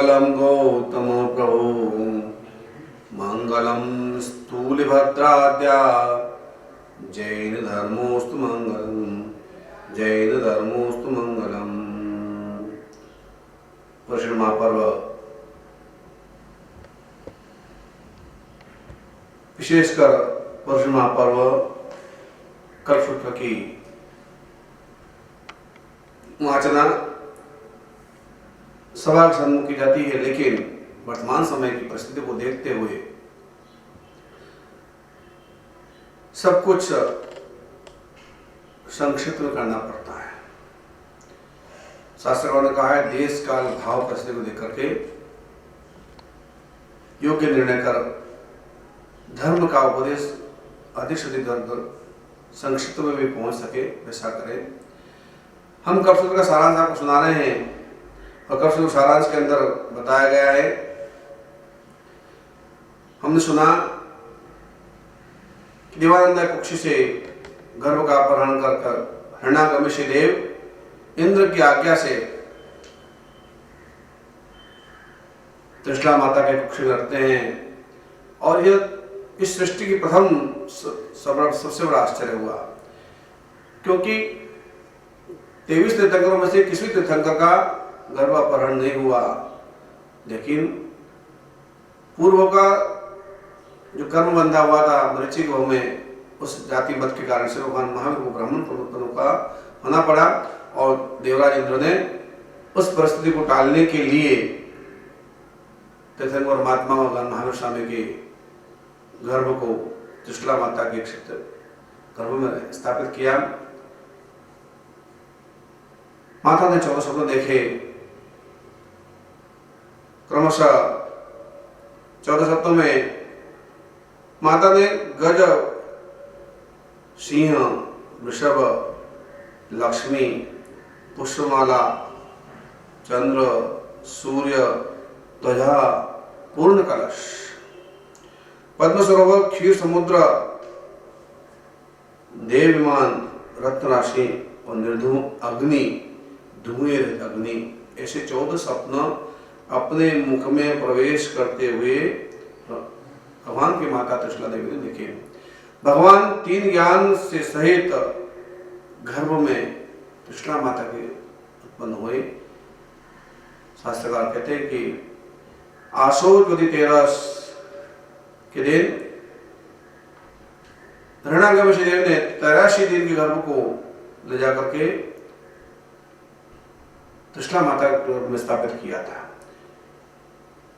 मंगलम गौतम प्रभु मंगलम स्थूलभद्राद्या जैन धर्मोस्तु मंगलम जैन धर्मोस्तु मंगलम। कृष्ण महापर्व विशेषकर कृष्ण महापर्व कल्पसूत्र की वाचना सभा के सम्मुख की जाती है, लेकिन वर्तमान समय की परिस्थिति को देखते हुए सब कुछ संक्षिप्त में करना पड़ता है। शास्त्रों ने कहा है देश काल भाव परिस्थिति को देख करके योग्य निर्णय कर धर्म का उपदेश अधिक से अधिक संक्षिप्त में भी पहुंच सके वैसा करें। हम कल्पसूत्र का सारांश आपको सुना रहे हैं और कल्पसूत्र सारांश के अंदर बताया गया है, हमने सुना कि देवानंद कुक्षी से गर्भ का अपहरण कर हिरण्याकर्षी देव इंद्र की आज्ञा से त्रिशला माता के कुक्षी में रखते हैं और यह इस सृष्टि की प्रथम सबसे बड़ा आश्चर्य हुआ, क्योंकि 23 तीर्थंकरों में से किसी तीर्थंकर का गर्भ अपहरण नहीं हुआ, लेकिन पूर्व का जो कर्म बंधा हुआ था मरीचिक गौ में, उस जाति मत के कारण से भगवान महावीर को ब्राह्मण परिवर्तनों का होना पड़ा और देवराज इंद्र ने उस परिस्थिति को टालने के लिए तीर्थंकर महात्मा भगवान महावीर स्वामी के गर्भ को त्रिशला माता के गर्भ में स्थापित किया। माता ने 14 स्वप्न देखे, क्रमशः 14 स्वप्नों में माता ने गज, सिंह, वृषभ, लक्ष्मी, पुष्पमाला, चंद्र, सूर्य, ध्वजा, पूर्ण कलश, पद्म सरोवर, क्षीर समुद्र, देव विमान, रत्न राशि और निर्धूम अग्नि, धुएं अग्नि, ऐसे 14 स्वप्न अपने मुख में प्रवेश करते हुए भगवान की माता त्रिशला देवी ने देखे। भगवान 3 ज्ञान से सहित गर्भ में त्रिशला माता के उत्पन्न हुए। शास्त्रकार कहते हैं कि आशोर गति 13 के दिन हिरण्याकर्षी देव ने 83 दिन के गर्भ को ले जाकर के त्रिशला माता में स्थापित किया था।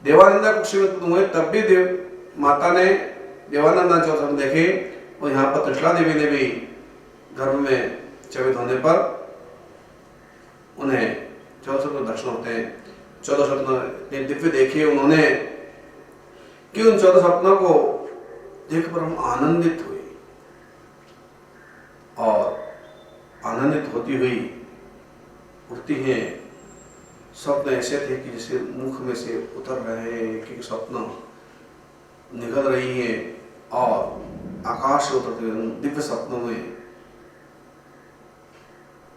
देवानंद कुक्षी में हुए तब भी देव माता ने देवानंद 14 देखे और यहाँ पर त्रिशला देवी ने भी गर्भ में चवित होने पर उन्हें 14 दर्शन होते हैं। 14 स्वप्न दिव्य देखे उन्होंने कि उन 14 स्वप्नों को देखकर हम आनंदित हुए और आनंदित होती हुई उठती हैं। स्वप्न ऐसे थे कि जैसे मुख में से उतर रहे हैं, कि स्वप्न निकल रही है और आकाश से उतरते हुए दिव्य स्वप्नों में।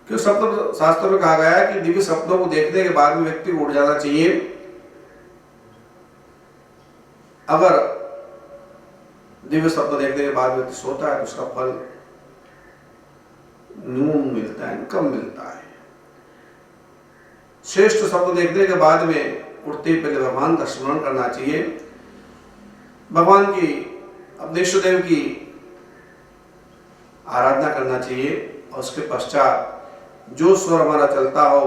क्यों स्वप्न शास्त्र में कहा गया है कि दिव्य स्वप्नों को देखने के बाद में व्यक्ति को उठ जाना चाहिए। अगर दिव्य स्वप्न देखने के बाद व्यक्ति सोता है तो उसका फल न्यून मिलता है, कम मिलता है। श्रेष्ठ स्वप्न देखने के बाद में उठते ही पहले भगवान का स्मरण करना चाहिए, भगवान की अपने इष्ट देव की आराधना करना चाहिए और उसके पश्चात जो स्वर हमारा चलता हो,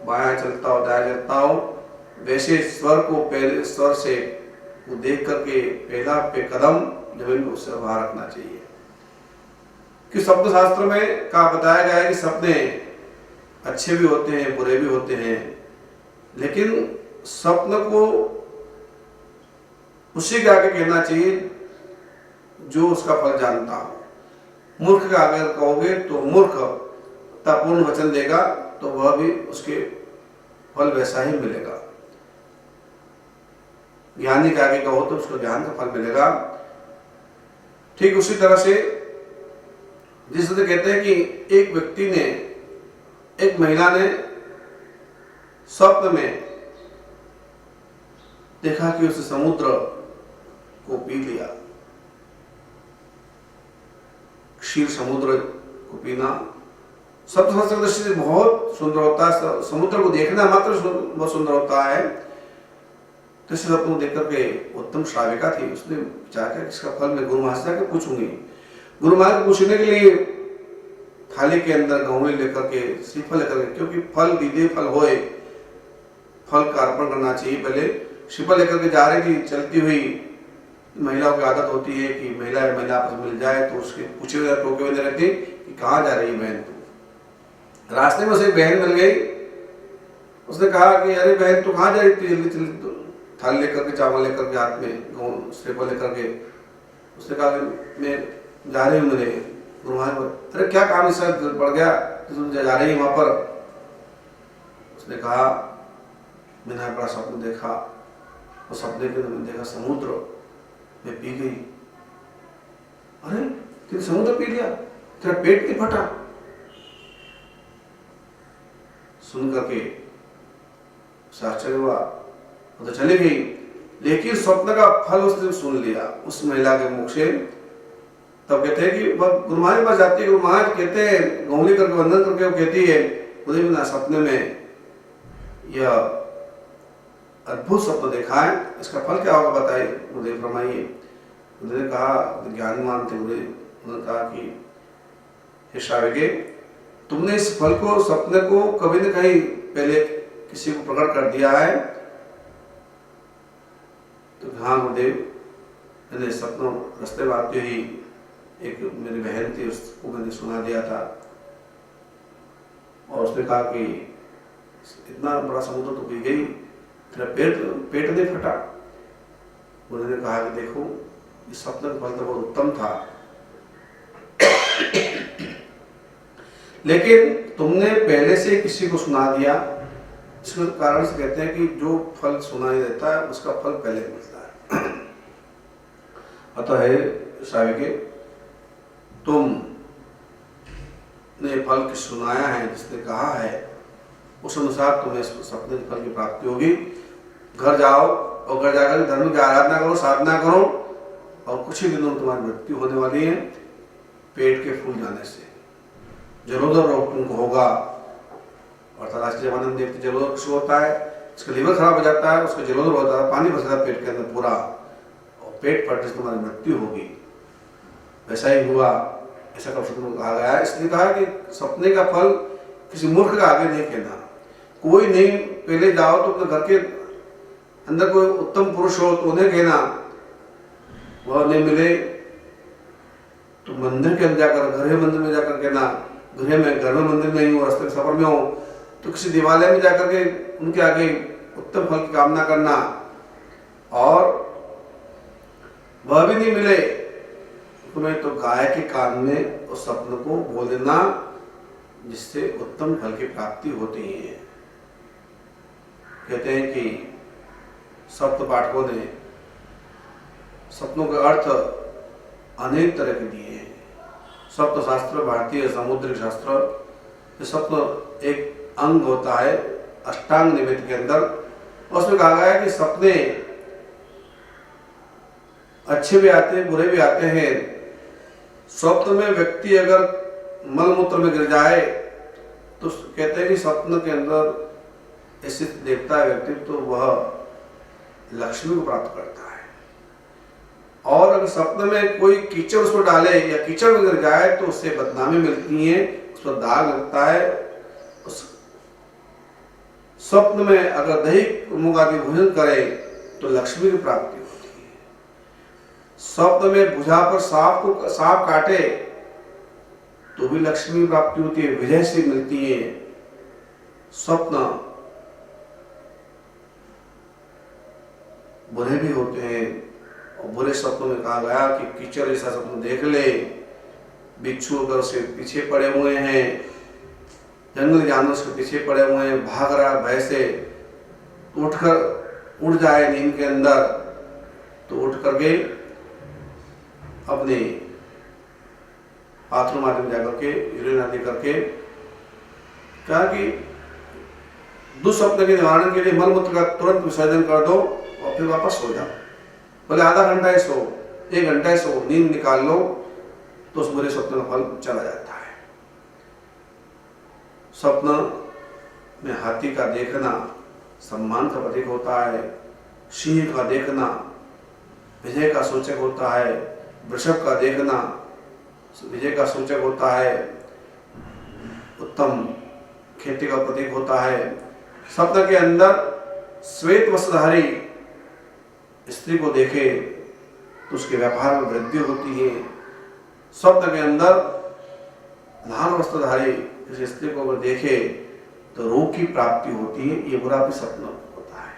बायां चलता हो, दायां चलता हो, वैसे स्वर को पहले स्वर से वो देख करके पहला पे कदम जमीन में उससे बाहर रखना चाहिए। कि स्वप्न शास्त्र में का बताया गया है कि सपने अच्छे भी होते हैं, बुरे भी होते हैं, लेकिन स्वप्न को उसी के आगे कहना चाहिए जो उसका फल जानता हो। मूर्ख के आगे कहोगे तो मूर्ख पूर्ण वचन देगा तो वह भी उसके फल वैसा ही मिलेगा। ज्ञानी के आगे कहो तो उसको ज्ञान का फल मिलेगा। ठीक उसी तरह से जिस तरह कहते हैं कि एक व्यक्ति ने, एक महिला ने स्वप्न में देखा कि उस समुद्र को पी लिया। क्षीर समुद्र को पीना सप्तशास्त्र दृष्टि से बहुत सुंदर होता है। समुद्र को देखना मात्र बहुत सुंदर होता है। तो इस सपने को देख करके उत्तम श्राविका थी, उसने विचार किया इसका फल मैं गुरु महाराज से पूछूंगी। गुरु महाराज को पूछने के लिए थाली के अंदर गहुए लेकर के, श्रीफल लेकर के, क्योंकि फल दीदे फल होए, फल का अर्पण करना चाहिए। पहले श्रीफल लेकर के जा रही थी, चलती हुई महिलाओं की आदत होती है कि महिला आपस में मिल जाए तो उसके पूछे हुए टोके हुए रहते कि कहाँ जा रही है बहन तू। रास्ते में उसे एक बहन मिल गई, उसने कहा कि अरे बहन तू कहाँ जा रही थी, जल्दी जल्दी थाली लेकर के, चावल लेकर के, हाथ में श्रीफल लेकर के। उसने कहा कि मैं जा रही हूँ मेरे गुरु महाराज। अरे क्या काम इससे बढ़ गया तुम जा रही है वहां पर। उसने कहा मैंने बड़ा सपना देखा, और सपने के मैंने देखा समुद्र में पी गई। अरे तूने समुद्र पी लिया, तेरा पेट नहीं फटा। सुन करके आश्चर्य हुआ, वो तो चली गई, लेकिन स्वप्न का फल उसने सुन लिया उस महिला के मुख से। तब कहते हैं कि वह गुरु महाराज के पास जाती है। गुरु महाराज कहते हैं गौली करके वंदन करके, वो कहती है मुझे भी सपने में यह अद्भुत सपना देखा है, इसका फल क्या होगा बताइए, मुझे फरमाइए। उन्होंने कहा, ज्ञानवान थे उन्होंने कहा कि हे श्राविके, तुमने इस फल को, सपने को कभी न कहीं पहले किसी को प्रकट कर दिया है? तो हाँ गुरुदेव, मैंने सपनों रास्ते में आते ही एक मेरी बहन थी, उसको मैंने सुना दिया था, और उसने कहा कि इतना बड़ा समुद्र तो पी गई, तेरा पेट नहीं फटा। उन्होंने कहा कि देखो इस सपने का फल तो बहुत उत्तम था, लेकिन तुमने पहले से किसी को सुना दिया। इसके कारण से कहते हैं कि जो फल सुनाई देता है उसका फल पहले मिलता है। अतः है श्राविके, तुम ने फल की सुनाया है, जिसने कहा है उस अनुसार तुम्हें सपने के फल की प्राप्ति होगी। घर जाओ और घर जाकर धर्म की आराधना करो, साधना करो, और कुछ ही दिनों में तुम्हारी मृत्यु होने वाली है पेट के फूल जाने से। जलोदर रोग तुमको होगा, अर्थात आज के जमाने में देखते जलोदर किसी होता है, इसका लीवर खराब हो जाता है, उसका जलोदर होता है, पानी फंस जाता है पेट के अंदर पूरा, और पेट फटने से तुम्हारी मृत्यु होगी। वैसा ही हुआ, ऐसा कब कहा गया है। इसलिए कहा कि सपने का फल किसी मूर्ख का आगे नहीं कहना। कोई नहीं, पहले जाओ तो अपने घर के अंदर कोई उत्तम पुरुष हो तो उन्हें कहना, वह नहीं मिले तो मंदिर के अंदर जाकर, घर मंदिर में जाकर कहना, घर में मंदिर नहीं हो, रास्ते सफर में हो तो किसी देवालय में जाकर के उनके आगे उत्तम फल की कामना करना। और वह भी नहीं मिले तुम्हें तो गाय के कान में उस सपने को बोल देना, जिससे उत्तम फल की प्राप्ति होती है। कहते हैं कि सप्त पाठकों ने सपनों के अर्थ अनेक तरह के दिए हैं। सप्त शास्त्र, भारतीय समुद्रिक शास्त्र, ये सप्न एक अंग होता है अष्टांग निमित्त के अंदर। उसमें कहा गया है कि सपने अच्छे भी आते हैं, बुरे भी आते हैं। स्वप्न में व्यक्ति अगर मलमूत्र में गिर जाए तो कहते हैं कि स्वप्न के अंदर ऐसे देखता है व्यक्ति तो वह लक्ष्मी को प्राप्त करता है। और अगर स्वप्न में कोई कीचड़ उसको डाले या कीचड़ में गिर जाए तो उससे बदनामी मिलती है, उस पर दाग लगता है। उस स्वप्न में अगर दही मूंग आदि भोजन करे तो लक्ष्मी की प्राप्ति होती है। स्वप्न में भुजा पर सांप काटे तो भी लक्ष्मी प्राप्ति होती है, विजय से मिलती है। स्वप्न बुरे भी होते हैं, और बुरे स्वप्नों में कहा गया कि कीचड़ जैसा स्वप्न देख ले, बिच्छू अगर उसके पीछे पड़े हुए हैं, जंगली जानवर उसके पीछे पड़े हुए हैं, भाग रहा भय से, उठकर उड़ जाए नींद के अंदर तो उठ करके अपने बाथरूम आदि में जाकर के यूरिन आदि करके कहा कि दुस्वप्न के निवारण के लिए मलमूत्र का तुरंत विसर्जन कर दो, और फिर वापस सो जाओ। बोले आधा घंटा ही सो, 1 घंटा ही सो, नींद निकाल लो तो उस बुरे स्वप्न का फल चला जाता है। स्वप्न में हाथी का देखना सम्मान का प्रतीक होता है, सिंह का देखना विजय का सूचक होता है, वृषभ का देखना विजय का सूचक होता है, उत्तम खेती का प्रतीक होता है। स्वप्न के अंदर श्वेत वस्त्रधारी स्त्री को देखे तो उसके व्यापार में वृद्धि होती है। स्वप्न के अंदर लाल वस्त्रधारी किसी स्त्री को अगर देखे तो रोग की प्राप्ति होती है। ये बुरा भी स्वप्न होता है।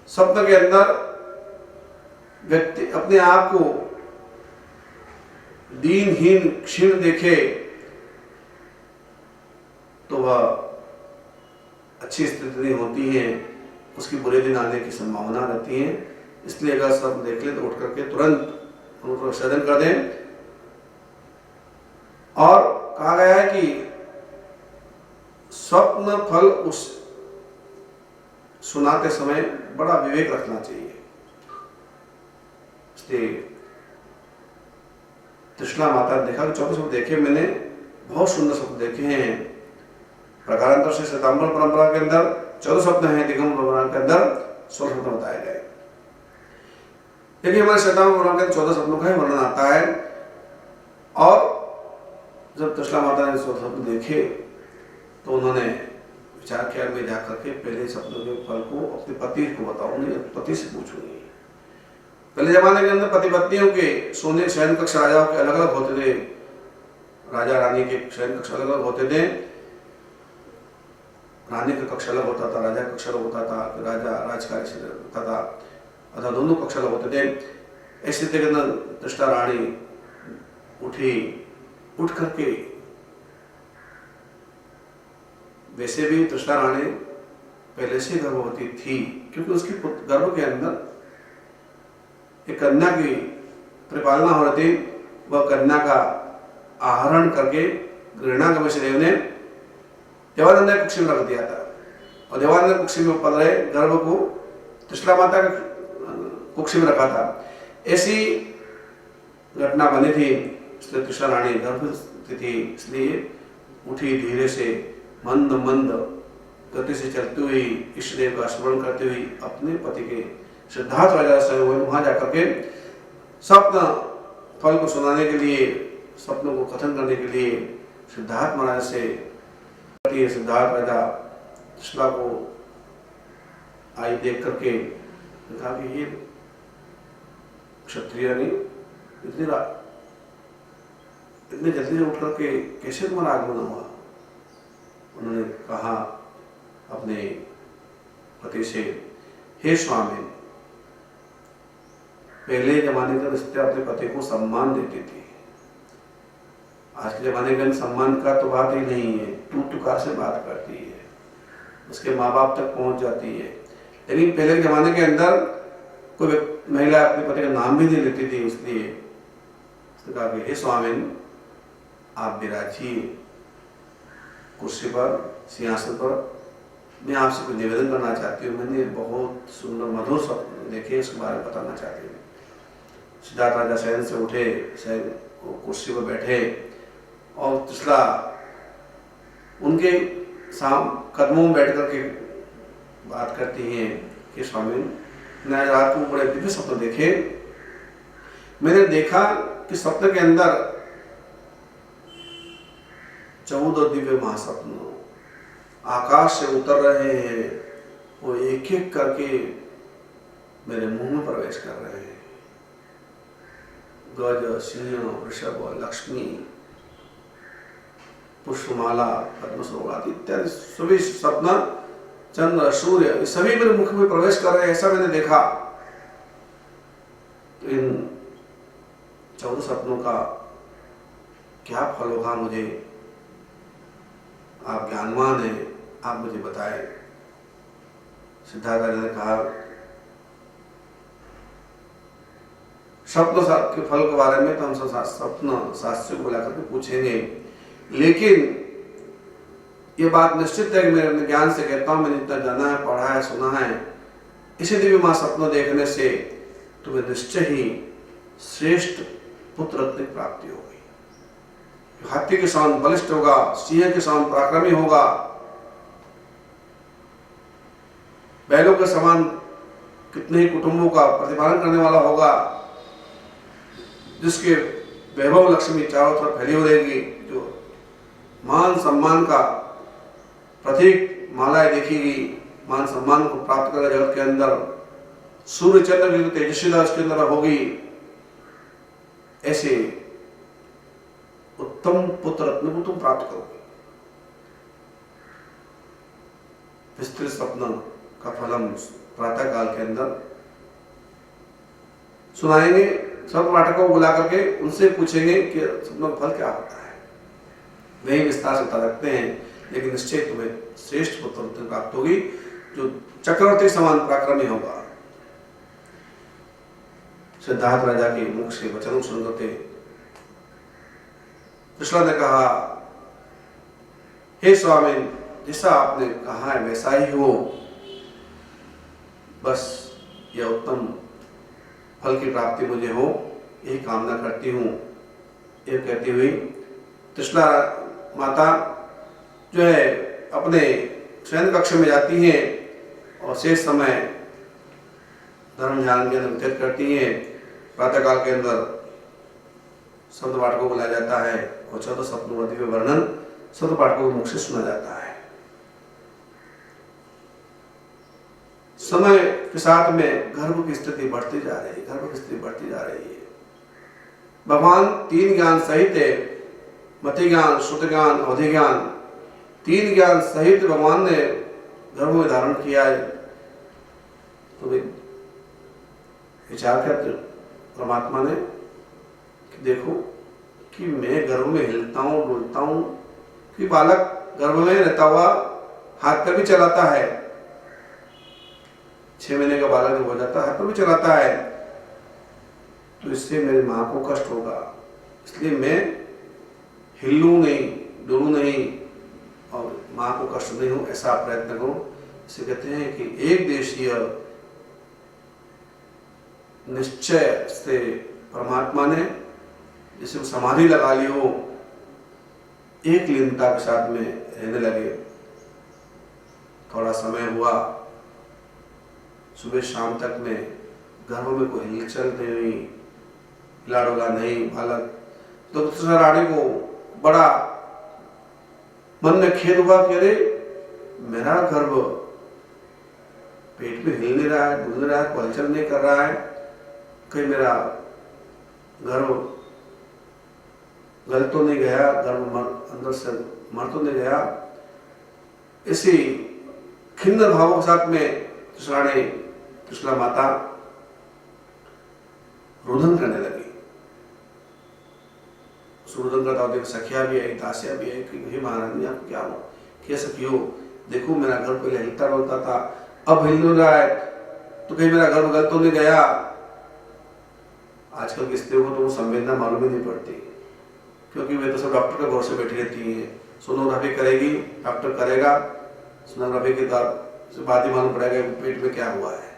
स्वप्न के अंदर व्यक्ति अपने आप को दीनहीन क्षीण देखे तो वह अच्छी स्थिति नहीं होती है, उसकी बुरे दिन आने की संभावना रहती है। इसलिए अगर स्वप्न देख ले तो उठ करके तुरंत उनको विसर्जन कर दें। और कहा गया है कि स्वप्न फल उस सुनाते समय बड़ा विवेक रखना चाहिए। इसलिए त्रिशला माता ने देखा कि 14 स्वप्न देखे, मैंने बहुत सुंदर स्वप्न देखे हैं। प्रकारांतर से श्वेतांबर परंपरा के अंदर 14 स्वप्न हैं, दिगंबर पुराण के अंदर 16 स्वप्न बताए गए। लेकिन हमारे श्वेतांबर पुराण के 14 स्वप्नों का ही वर्णन आता है। और जब त्रिशला माता ने 14 स्वप्न देखे तो उन्होंने विचार किया मैं जाकर के पहले स्वप्नों के फल को अपने पति को बताऊंगी, पति से पूछूंगी। पहले जमाने के अंदर पति पत्नियों के सोने शयन कक्ष राजाओं के अलग अलग होते थे। राजा रानी के शयन कक्ष अलग अलग होते थे। रानी का कक्ष अलग होता था, राजा कक्ष अलग होता था, राजा राजकार्य से होता था, अतः दोनों कक्ष अलग होते थे। ऐसे स्थिति के अंदर त्रिशला रानी उठी, उठ करके वैसे भी त्रिशला रानी पहले से गर्भवती थी, क्योंकि उसकी गर्भ के अंदर एक कन्या की परिपालना हो रही थी। वह कन्या का आहरण करके गृहणागम देव ने देवानंद कुक्षी में रख दिया था और देवानंद कुक्षी में पल रहे गर्भ को त्रिशला माता के कुक्षी में रखा था। ऐसी घटना बनी थी, इसलिए त्रिशला रानी गर्भवती थी। इसलिए उठी, धीरे से मंद मंद गति से चलती हुई इष्ट देव का स्मरण करते हुई अपने पति के सिद्धार्थ राजा से वहां जाकर के स्वप्न फल को सुनाने के लिए, स्वप्नों को कथन करने के लिए सिद्धार्थ महाराज से सिद्धार्थ राजा त्रिशला को आई देख करके कहा कि ये क्षत्रिय ने इतने जल्दी उठ करके कैसे तुम्हारा आगमन हुआ। उन्होंने कहा अपने पति से, हे स्वामी, पहले जमाने में स्त्रियां अपने पति को सम्मान देती थी। आज के जमाने में सम्मान का तो बात ही नहीं है, तू तुकार से बात करती है, उसके माँ बाप तक पहुंच जाती है। लेकिन पहले के जमाने के अंदर कोई महिला अपने पति का नाम भी नहीं लेती थी। इसलिए उसने कहा कि हे स्वामी, आप विराजिए कुर्सी पर, सिंहासन पर, मैं आपसे कुछ निवेदन करना चाहती हूँ। मैंने बहुत सुंदर मधुर स्वप्न देखे, इसके बारे में बताना चाहती हूँ। सिद्धार्थ राजा शयन से उठे, कुर्सी पर बैठे और त्रिशला उनके कदमों में बैठ करके बात करती हैं कि स्वामी, मैंने रात को बड़े दिव्य स्वप्न देखे। मैंने देखा कि स्वप्न के अंदर 14 दिव्य महास्वप्न आकाश से उतर रहे हैं, वो एक एक करके मेरे मुंह में प्रवेश कर रहे हैं। गज, सिंह, वृषभ, लक्ष्मी, पुष्पमाला, पद्मसरोवर इत्यादि सभी स्वप्न, चंद्र, सूर्य, सभी मेरे मुख में प्रवेश कर रहे हैं, ऐसा मैंने देखा। तो इन 14 सपनों का क्या फल होगा, मुझे आप ज्ञानवान हैं, आप मुझे बताएं। सिद्धार्थ राजा ने कहा, स्वप्न के फल के बारे में तो हम स्वप्न शास्त्री को बुला करके पूछेंगे, लेकिन ये बात निश्चित है कि मेरे ज्ञान से कहता हूँ, मैंने इतना जाना है, पढ़ा है, सुना है इसी दिव्य मां सपनों देखने से तुम्हें निश्चय ही श्रेष्ठ पुत्र रत्न की प्राप्ति होगी। हाथी के समान बलिष्ठ होगा, सिंह के समान पराक्रमी होगा, बैलों के समान कितने ही कुटुंबों का प्रतिपालन करने वाला होगा, जिसके वैभव लक्ष्मी चारों तरफ फैली हो रहेगी, जो मान सम्मान का प्रतीक मालाएं देखेगी, मान सम्मान को प्राप्त करेगा जगत के अंदर, सूर्य चंद्र की तेजस्वीता उसके अंदर होगी। ऐसे उत्तम पुत्र रत्न को तुम प्राप्त करोगे। विस्तृत स्वप्न का फल हम प्रातः काल के अंदर सुनाएंगे। सब नाटकों को बुला करके उनसे पूछेंगे कि स्वप्न का फल क्या होता है। वही विस्तार से बता सकते हैं, लेकिन निश्चय तुम्हें श्रेष्ठ पुत्र रत्न प्राप्त होगी, जो चक्रवर्ती समान पराक्रमी होगा। सिद्धार्थ राजा के मुख से वचन सुनते कृष्ण ने कहा, हे स्वामी, जैसा आपने कहा है वैसा ही हो, बस यह उत्तम फल की प्राप्ति मुझे हो, यही कामना करती हूँ। यह कहती हुई कृष्णा माता जो है अपने शयन कक्ष में जाती हैं और शेष समय धर्म ध्यान के अंदर व्यतीत करती हैं। प्रातःकाल के अंदर शब्द पाठ को बुलाया जाता है और चौदह सपनों का वर्णन शब्द पाठकों के मुख से सुना जाता है। समय के साथ में गर्भ की स्थिति बढ़ती जा रही है, गर्भ की स्थिति बढ़ती जा रही है। भगवान तीन ज्ञान सहित है, मति ज्ञान, श्रुति ज्ञान, अवधि ज्ञान, तीन ज्ञान सहित भगवान ने गर्भ में धारण किया है। तो विचार करते परमात्मा ने कि देखो कि मैं गर्भ में हिलता हूँ, डुलता हूँ, कि बालक गर्भ में रहता हुआ हाथ पर भी चलाता है। 6 महीने का बालक जब हो जाता है हाथ पर भी चलाता है, तो इससे मेरी माँ को कष्ट होगा, इसलिए मैं हिलूं नहीं, डुलूं नहीं और माँ को कष्ट नहीं हो, ऐसा प्रयत्न करो। इसे कहते हैं कि एक देशीय निश्चय से परमात्मा ने जिसे समाधि लगा ली हो, एक लीनता के साथ में रहने लगे। थोड़ा समय हुआ, सुबह शाम तक में गर्भ में कोई हिलचल नहीं हुई, हिला डोला नहीं बालक। तो रानी को बड़ा मन में खेद हुआ कि अरे मेरा गर्भ पेट में हिल नहीं रहा है, डुल नहीं रहा है, कोई हलचल नहीं कर रहा है, कहीं मेरा गर्भ गल तो नहीं गया, गर्भ अंदर से मर तो नहीं गया। इसी खिन्न भावों के साथ में कृष्णा माता रुदन करने लगी। रुदन करता देख सखिया भी आई, दासिया भी आई कि हे महारानी आप क्या हो, क्या सखियो, देखो मेरा गर्भ पहले हिलता डुलता था, अब हिल नहीं रहा है, तो कहीं मेरा गर्भ गल तो नहीं गया। आजकल की स्त्रियों को तो वो संवेदना मालूम ही नहीं पड़ती, क्योंकि वे तो सब डॉक्टर के भरोसे बैठी रहती हैं। सोनोग्राफी करेगी, डॉक्टर करेगा, सोनोग्राफी के बाद ही मालूम पड़ेगा कि पेट में क्या हुआ है।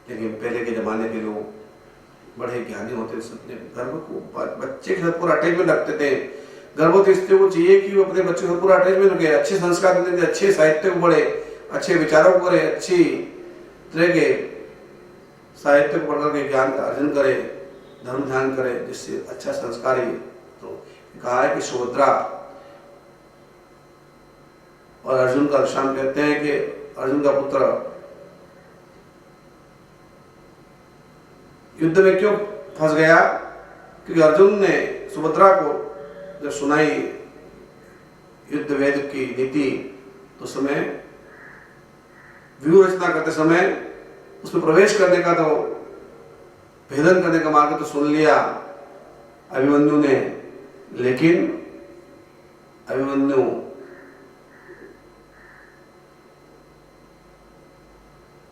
लेकिन पहले के जमाने के लोग बड़े ज्ञानी होते थे, अपने गर्भ को बच्चे के साथ पूरा अटैचमेंट रखते थे। गर्भवती स्त्री को चाहिए कि वो अपने बच्चे के साथ पूरा अटैचमेंट रखे, अच्छे संस्कार देते थे, अच्छे साहित्य को पढ़े, अच्छे विचारों को करे, अच्छी तरह के साहित्य को पढ़कर के ज्ञान का अर्जन करे, धर्म ध्यान करे, जिससे अच्छा संस्कार ही। तो कहा है कि सुभद्रा और अर्जुन का दृष्टांत कहते हैं कि अर्जुन का पुत्र युद्ध में क्यों फंस गया, क्योंकि अर्जुन ने सुभद्रा को जब सुनाई युद्ध वेद की नीति, तो समय व्यूह रचना करते समय उसमें प्रवेश करने का, तो भेदन करने का मार्ग तो सुन लिया अभिमन्यु ने, लेकिन अभिमन्यु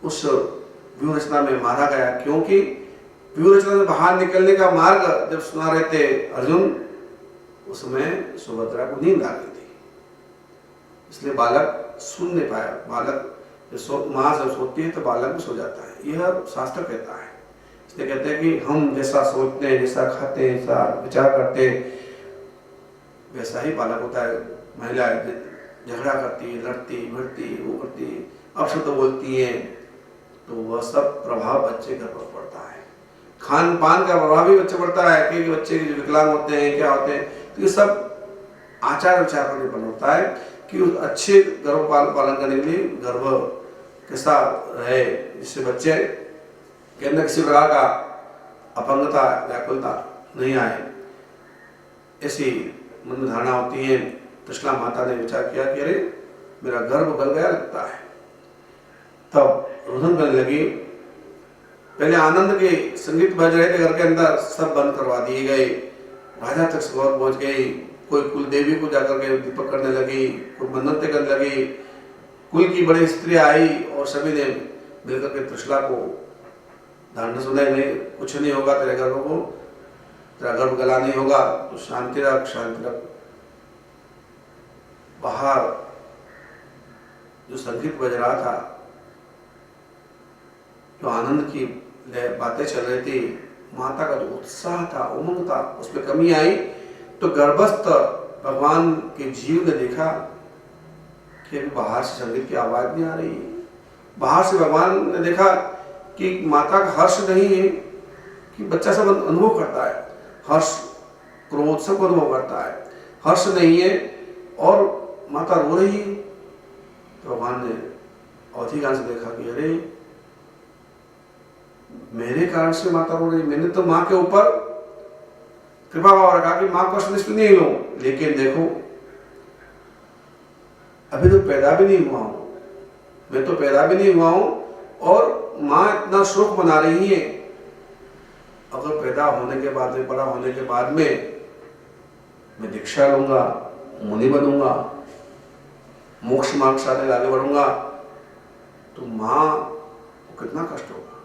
उस व्यूह रचना में मारा गया, क्योंकि व्यूह रचना से बाहर निकलने का मार्ग जब सुना रहे थे अर्जुन, उसमें सुभद्रा को नींद आ गई थी, इसलिए बालक सुन नहीं पाया। बालक माँ जब सोती है तो बालक भी सो जाता है, यह शास्त्र कहता है। इसलिए कहते हैं कि हम जैसा सोचते हैं, जैसा खाते हैं, जैसा विचार करते हैं, वैसा ही बालक होता है। महिला झगड़ा करती, लड़ती, भिड़ती, वो करती, अपशब्द बोलती हैं, तो वह सब प्रभाव बच्चे घर पर पड़ता है। खान पान का प्रभाव भी बच्चे पड़ता है कि बच्चे जो विकलांग होते हैं, क्या होते हैं, तो ये सब आचार विचार पर निर्भर होता है कि अच्छे गर्भ पालन करने के लिए गर्भ कैसा रहे, जिससे बच्चे के अंदर किसी प्रकार का अपंगता, व्याकुलता नहीं आए। ऐसी मन में धारणा होती है। त्रिशला माता ने विचार किया कि अरे मेरा गर्भ गल गया लगता है। तब रुदन करने लगी। पहले आनंद के संगीत बज रहे थे घर के अंदर, सब बंद करवा दिए गए। राजा तक खबर पहुंच गई। कोई कुल देवी को जाकर के दीपक करने लगी, कोई मन्नतें करने लगी। कुल की बड़ी स्त्री आई और सभी ने मिलकर के त्रिशला को धारणा सुनाई, नहीं कुछ नहीं होगा तेरे गर्भ को, तेरा गर्भ गला नहीं होगा, तो शांति रख, शांति रख। बाहर जो संगीत बज रहा था, जो आनंद की बातें चल रही थी, माता का जो उत्साह था, उमंग था, उसमें कमी आई। तो गर्भस्थ भगवान के जीव ने देखा कि बाहर से संगीत की आवाज नहीं आ रही। बाहर से भगवान ने देखा कि माता का हर्ष नहीं है, कि बच्चा सब अनुभव करता है, हर्ष क्रोध सब अनुभव करता है, हर्ष नहीं है और माता रो रही है। तो भगवान ने अवधिकान से देखा कि अरे मेरे कारण से माता रो रही, मैंने तो माँ के ऊपर कृपा भाव रखा कि माँ कष्ट निष्ठ नहीं लो, लेकिन देखो अभी तो पैदा भी नहीं हुआ हूं, मैं तो पैदा भी नहीं हुआ हूं और माँ इतना शोक मना रही है। अगर पैदा होने के बाद में, बड़ा होने के बाद में मैं दीक्षा लूंगा, मुनि बनूंगा, मोक्ष मार्ग से आगे बढ़ूंगा, तो माँ को कितना कष्ट होगा,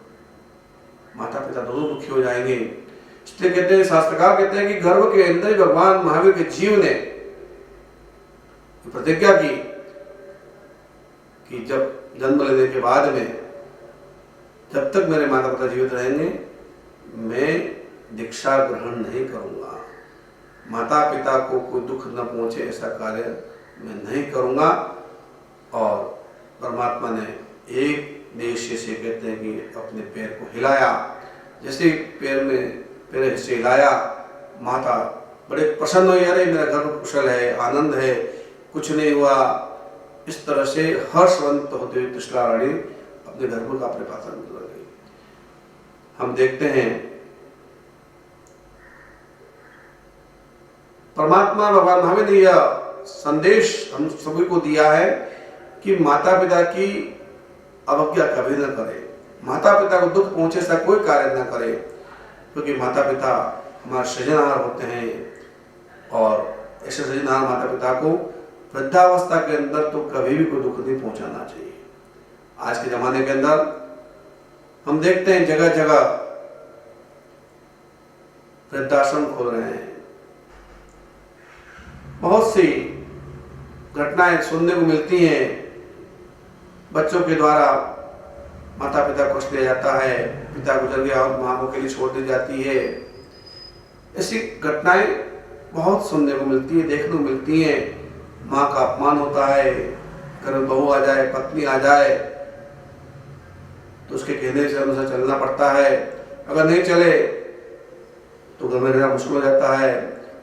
माता पिता दोनों दुखी हो जाएंगे। इसलिए कहते हैं, शास्त्रकार कहते हैं कि गर्भ के अंदर ही भगवान महावीर के जीव ने प्रतिज्ञा की कि जब जन्म लेने के बाद में, जब तक मेरे माता पिता जीवित रहेंगे, मैं दीक्षा ग्रहण नहीं करूंगा, माता पिता को कोई दुख न पहुंचे ऐसा कार्य मैं नहीं करूंगा। और परमात्मा ने एक देश से कहते हैं कि अपने पैर को हिलाया, जैसे पैर हिस्से हिलाया, माता बड़े प्रसन्न हुई, अरे मेरा गर्भ कुशल है, आनंद है, कुछ नहीं हुआ। इस तरह से हर्षवंत होते हुए त्रिशला रानी अपने गर्भ का अपने पास कर गई। हम देखते हैं परमात्मा भगवान महावीर ने यह संदेश हम सभी को दिया है कि माता पिता की अवज्ञा कभी न करे, माता पिता को दुख पहुंचे ऐसा कोई कार्य न करे, क्योंकि माता पिता हमारे सृजनहार होते हैं और ऐसे सृजनहार माता पिता को वृद्धावस्था के अंदर तो कभी भी कोई दुख नहीं पहुंचाना चाहिए। आज के जमाने के अंदर हम देखते हैं जगह जगह वृद्धाश्रम खोल रहे हैं, बहुत सी घटनाएं सुनने को मिलती हैं, बच्चों के द्वारा माता पिता को कष्ट दिया जाता है, पिता गुजर गया और माँ को के लिए छोड़ दी जाती है। ऐसी घटनाएं बहुत सुनने को मिलती है, देखने को मिलती हैं। माँ का अपमान होता है, घर में बहू आ जाए, पत्नी आ जाए तो उसके कहने से अनुसार चलना पड़ता है, अगर नहीं चले तो घर में रहना मुश्किल हो जाता है।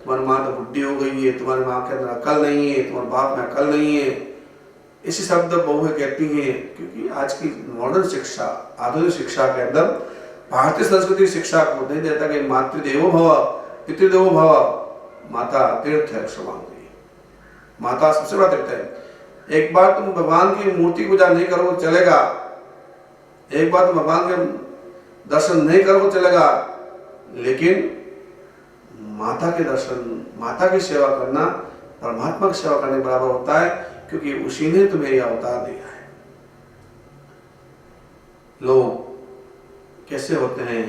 तुम्हारी माँ तो बुढ़ी हो गई है, तुम्हारी माँ के अंदर अकल नहीं है, तुम्हारे बाप में अकल नहीं है, इसी शब्द बहुएं कहती हैं। क्योंकि आज की मॉडर्न शिक्षा, आधुनिक शिक्षा के अंदर भारतीय संस्कृति शिक्षा को नहीं देता कि मातृदेवो भव पितृदेवो भव, माता तीर्थ है समांगी, माता सबसे बड़ा तीर्थ है। एक बार तुम भगवान की मूर्ति पूजा नहीं करो चलेगा, एक बार तुम भगवान के दर्शन नहीं करो चलेगा, लेकिन माता के दर्शन, माता की सेवा करना परमात्मा की सेवा करने के बराबर होता है, क्योंकि उसी ने तुम्हें यह अवतार दिया है। लोग कैसे होते हैं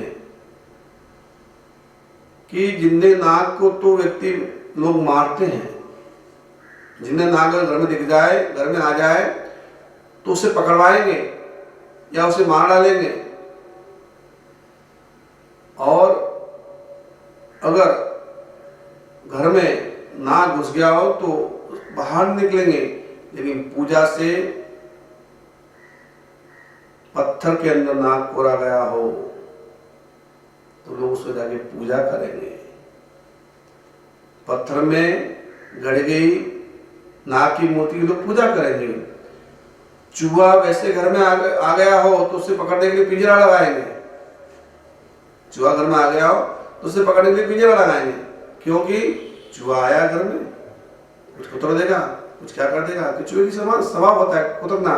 कि जिंदे नाग को तो व्यक्ति लोग मारते हैं, जिन्हें नाग घर में दिख जाए, घर में आ जाए तो उसे पकड़वाएंगे या उसे मार डालेंगे। और अगर घर में नाग घुस गया हो तो बाहर निकलेंगे, लेकिन पूजा से पत्थर के अंदर नाग कोरा गया हो तो लोग उसको जाके पूजा करेंगे। पत्थर में गड़ गई नाग की मूर्ति की लोग पूजा करेंगे। चूहा वैसे घर में आ गया हो तो उसे पकड़ने के लिए पिंजरा लगाएंगे। चूहा घर में आ गया हो तो उसे पकड़ने के लिए पिंजरा लगाएंगे, क्योंकि चूहा आया घर में, कुछ कुतर देगा, कुछ क्या कर देगा। कि चूहे की स्वभाव होता है कुतरना,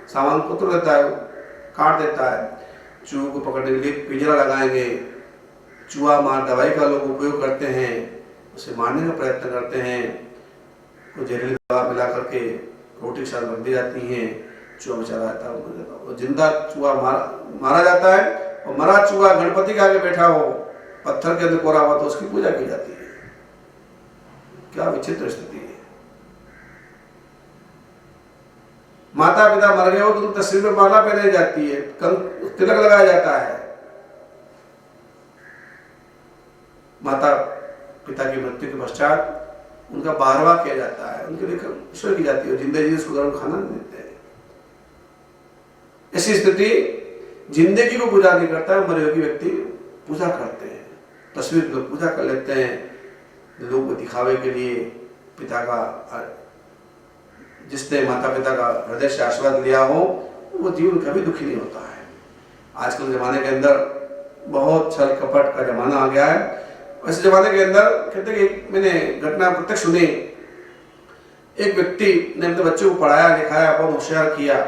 सामान कुतर देता है, काट देता है। चूहे को पकड़ने के लिए पिंजरा लगाएंगे। चूहा मार दवाई का लोग उपयोग करते हैं, उसे मारने का प्रयत्न करते हैं। कुछ जहरीली दवा मिला करके रोटी के साथ रख दी जाती है, चूहा बेचारा रहता है। जिंदा चूहा मारा जाता है, और मरा चूहा गणपति के आगे बैठा हो, पत्थर के अंदर कोरा हुआ, तो उसकी पूजा की जाती है। क्या विचित्र स्थिति है। माता पिता मर गए हो तो तस्वीर में माला पहनाई जाती है, तिलक लगाया जाता है। माता पिता की मृत्यु के पश्चात उनका बारवा किया जाता है, उनके लिए ईश्वर की जाती है। जिंदगी उसको गर्म खाना नहीं देते हैं। ऐसी स्थिति जिंदगी को पूजा नहीं करता है, मरे हुए व्यक्ति पूजा करते हैं। तस्वीर को पूजा कर लेते हैं, लोग दिखावे के लिए। पिता का, जिसने माता पिता का हृदय से आशीर्वाद लिया हो, वो जीवन कभी दुखी नहीं होता है। आजकल जमाने के अंदर बहुत छल कपट का जमाना आ गया है। ऐसे जमाने के अंदर कहते हैं कि मैंने घटना प्रत्यक्ष सुनी। एक व्यक्ति ने अपने बच्चे को पढ़ाया लिखाया, बहुत होशियार किया।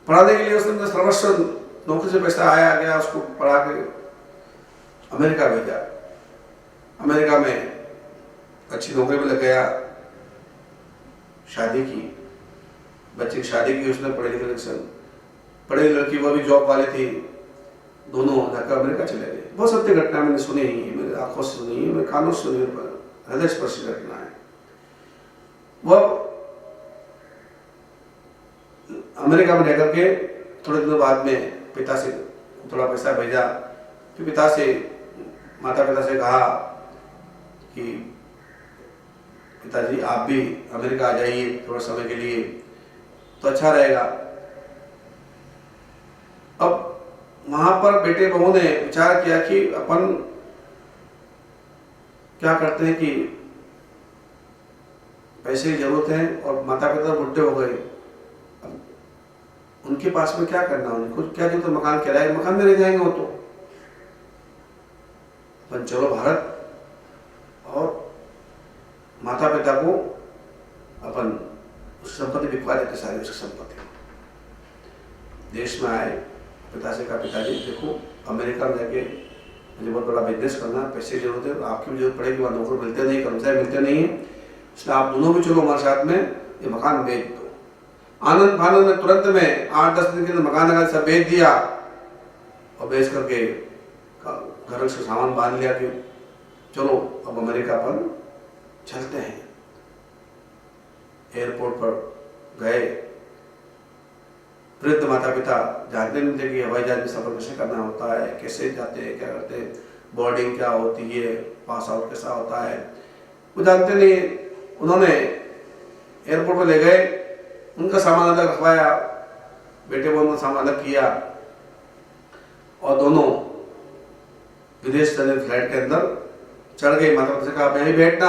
पढ़ाने के लिए उसने सर्वस्व, नौकरी से पैसा आया गया, उसको पढ़ा के अमेरिका भेजा। अमेरिका में अच्छी नौकरी में लग गया, शादी की, बच्चे की शादी की उसने, पढ़े लिखे पढ़ी लड़की वो भी जॉब वाली थी, दोनों जाकर अमेरिका चले गए। बहुत सत्य घटना मैंने सुनी ही, मेरे आंखों से सुनी है, मेरे कानों से सुनी, हृदय स्पर्शी घटना है। वह अमेरिका में रहकर के थोड़े दिनों बाद में पिता से थोड़ा पैसा भेजा। फिर माता पिता से कहा कि पिताजी आप भी अमेरिका आ जाइए थोड़ा समय के लिए तो अच्छा रहेगा। अब वहां पर बेटे बहू ने विचार किया कि अपन क्या करते हैं कि पैसे की जरूरत है और माता पिता बुढ़े हो गए, उनके पास में क्या करना, उनको क्या जो तो मकान किराए मकान में रह जाएंगे वो तो। अपन चलो भारत, और माता पिता को अपन उस संपत्ति बिकवा देते, सारी उसकी संपत्ति। देश में आए, पिता से कहा पिताजी देखो अमेरिका में जाके मुझे बहुत बड़ा बिजनेस करना, पैसे की जरूरत है, आपकी भी जरूरत पड़ेगी, वहाँ नौकर मिलते नहीं, कर्मचारी मिलते नहीं है, इसलिए आप दोनों भी चलो हमारे साथ में, ये मकान बेच दो। आनंद फानंद में तुरंत में 8-10 दिन के अंदर मकान लगा सब बेच दिया, और बेच करके घर से सामान बांध लिया कि चलो अब अमेरिका पर चलते हैं। एयरपोर्ट पर गए, वृद्ध माता पिता जानते नहीं थे कि हवाई जहाज में सफर कैसे करना होता है, कैसे जाते हैं, क्या करते हैं, बोर्डिंग क्या होती है, पास आउट कैसा होता है, वो जानते नहीं। उन्होंने एयरपोर्ट पर ले गए, उनका सामान अलग रखवाया, बेटे बहू का सामान अलग किया, और दोनों विदेश चले फ्लाइट के अंदर चढ़ गए। माता पिता से कहा आप यहीं बैठना,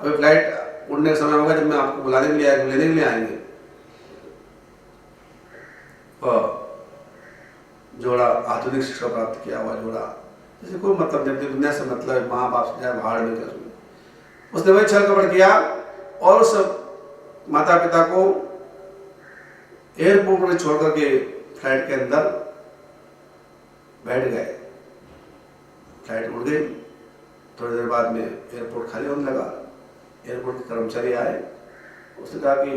अभी फ्लाइट उड़ने का समय होगा, जब मैं आपको बुलाने के लिए आएंगे, लेने के लिए आएंगे। जोड़ा आधुनिक शिक्षा प्राप्त किया हुआ जोड़ा, जैसे कोई मतलब नहीं, दुनिया से मतलब, माँ बाप से जाए भाड़ में कर, उसने वही छल कपट किया और उस माता पिता को एयरपोर्ट पर छोड़ करके फ्लाइट के अंदर बैठ गए। फ्लाइट उड़ गई, थोड़ी देर बाद में एयरपोर्ट खाली होने लगा। एयरपोर्ट के कर्मचारी आए, उसने कहा कि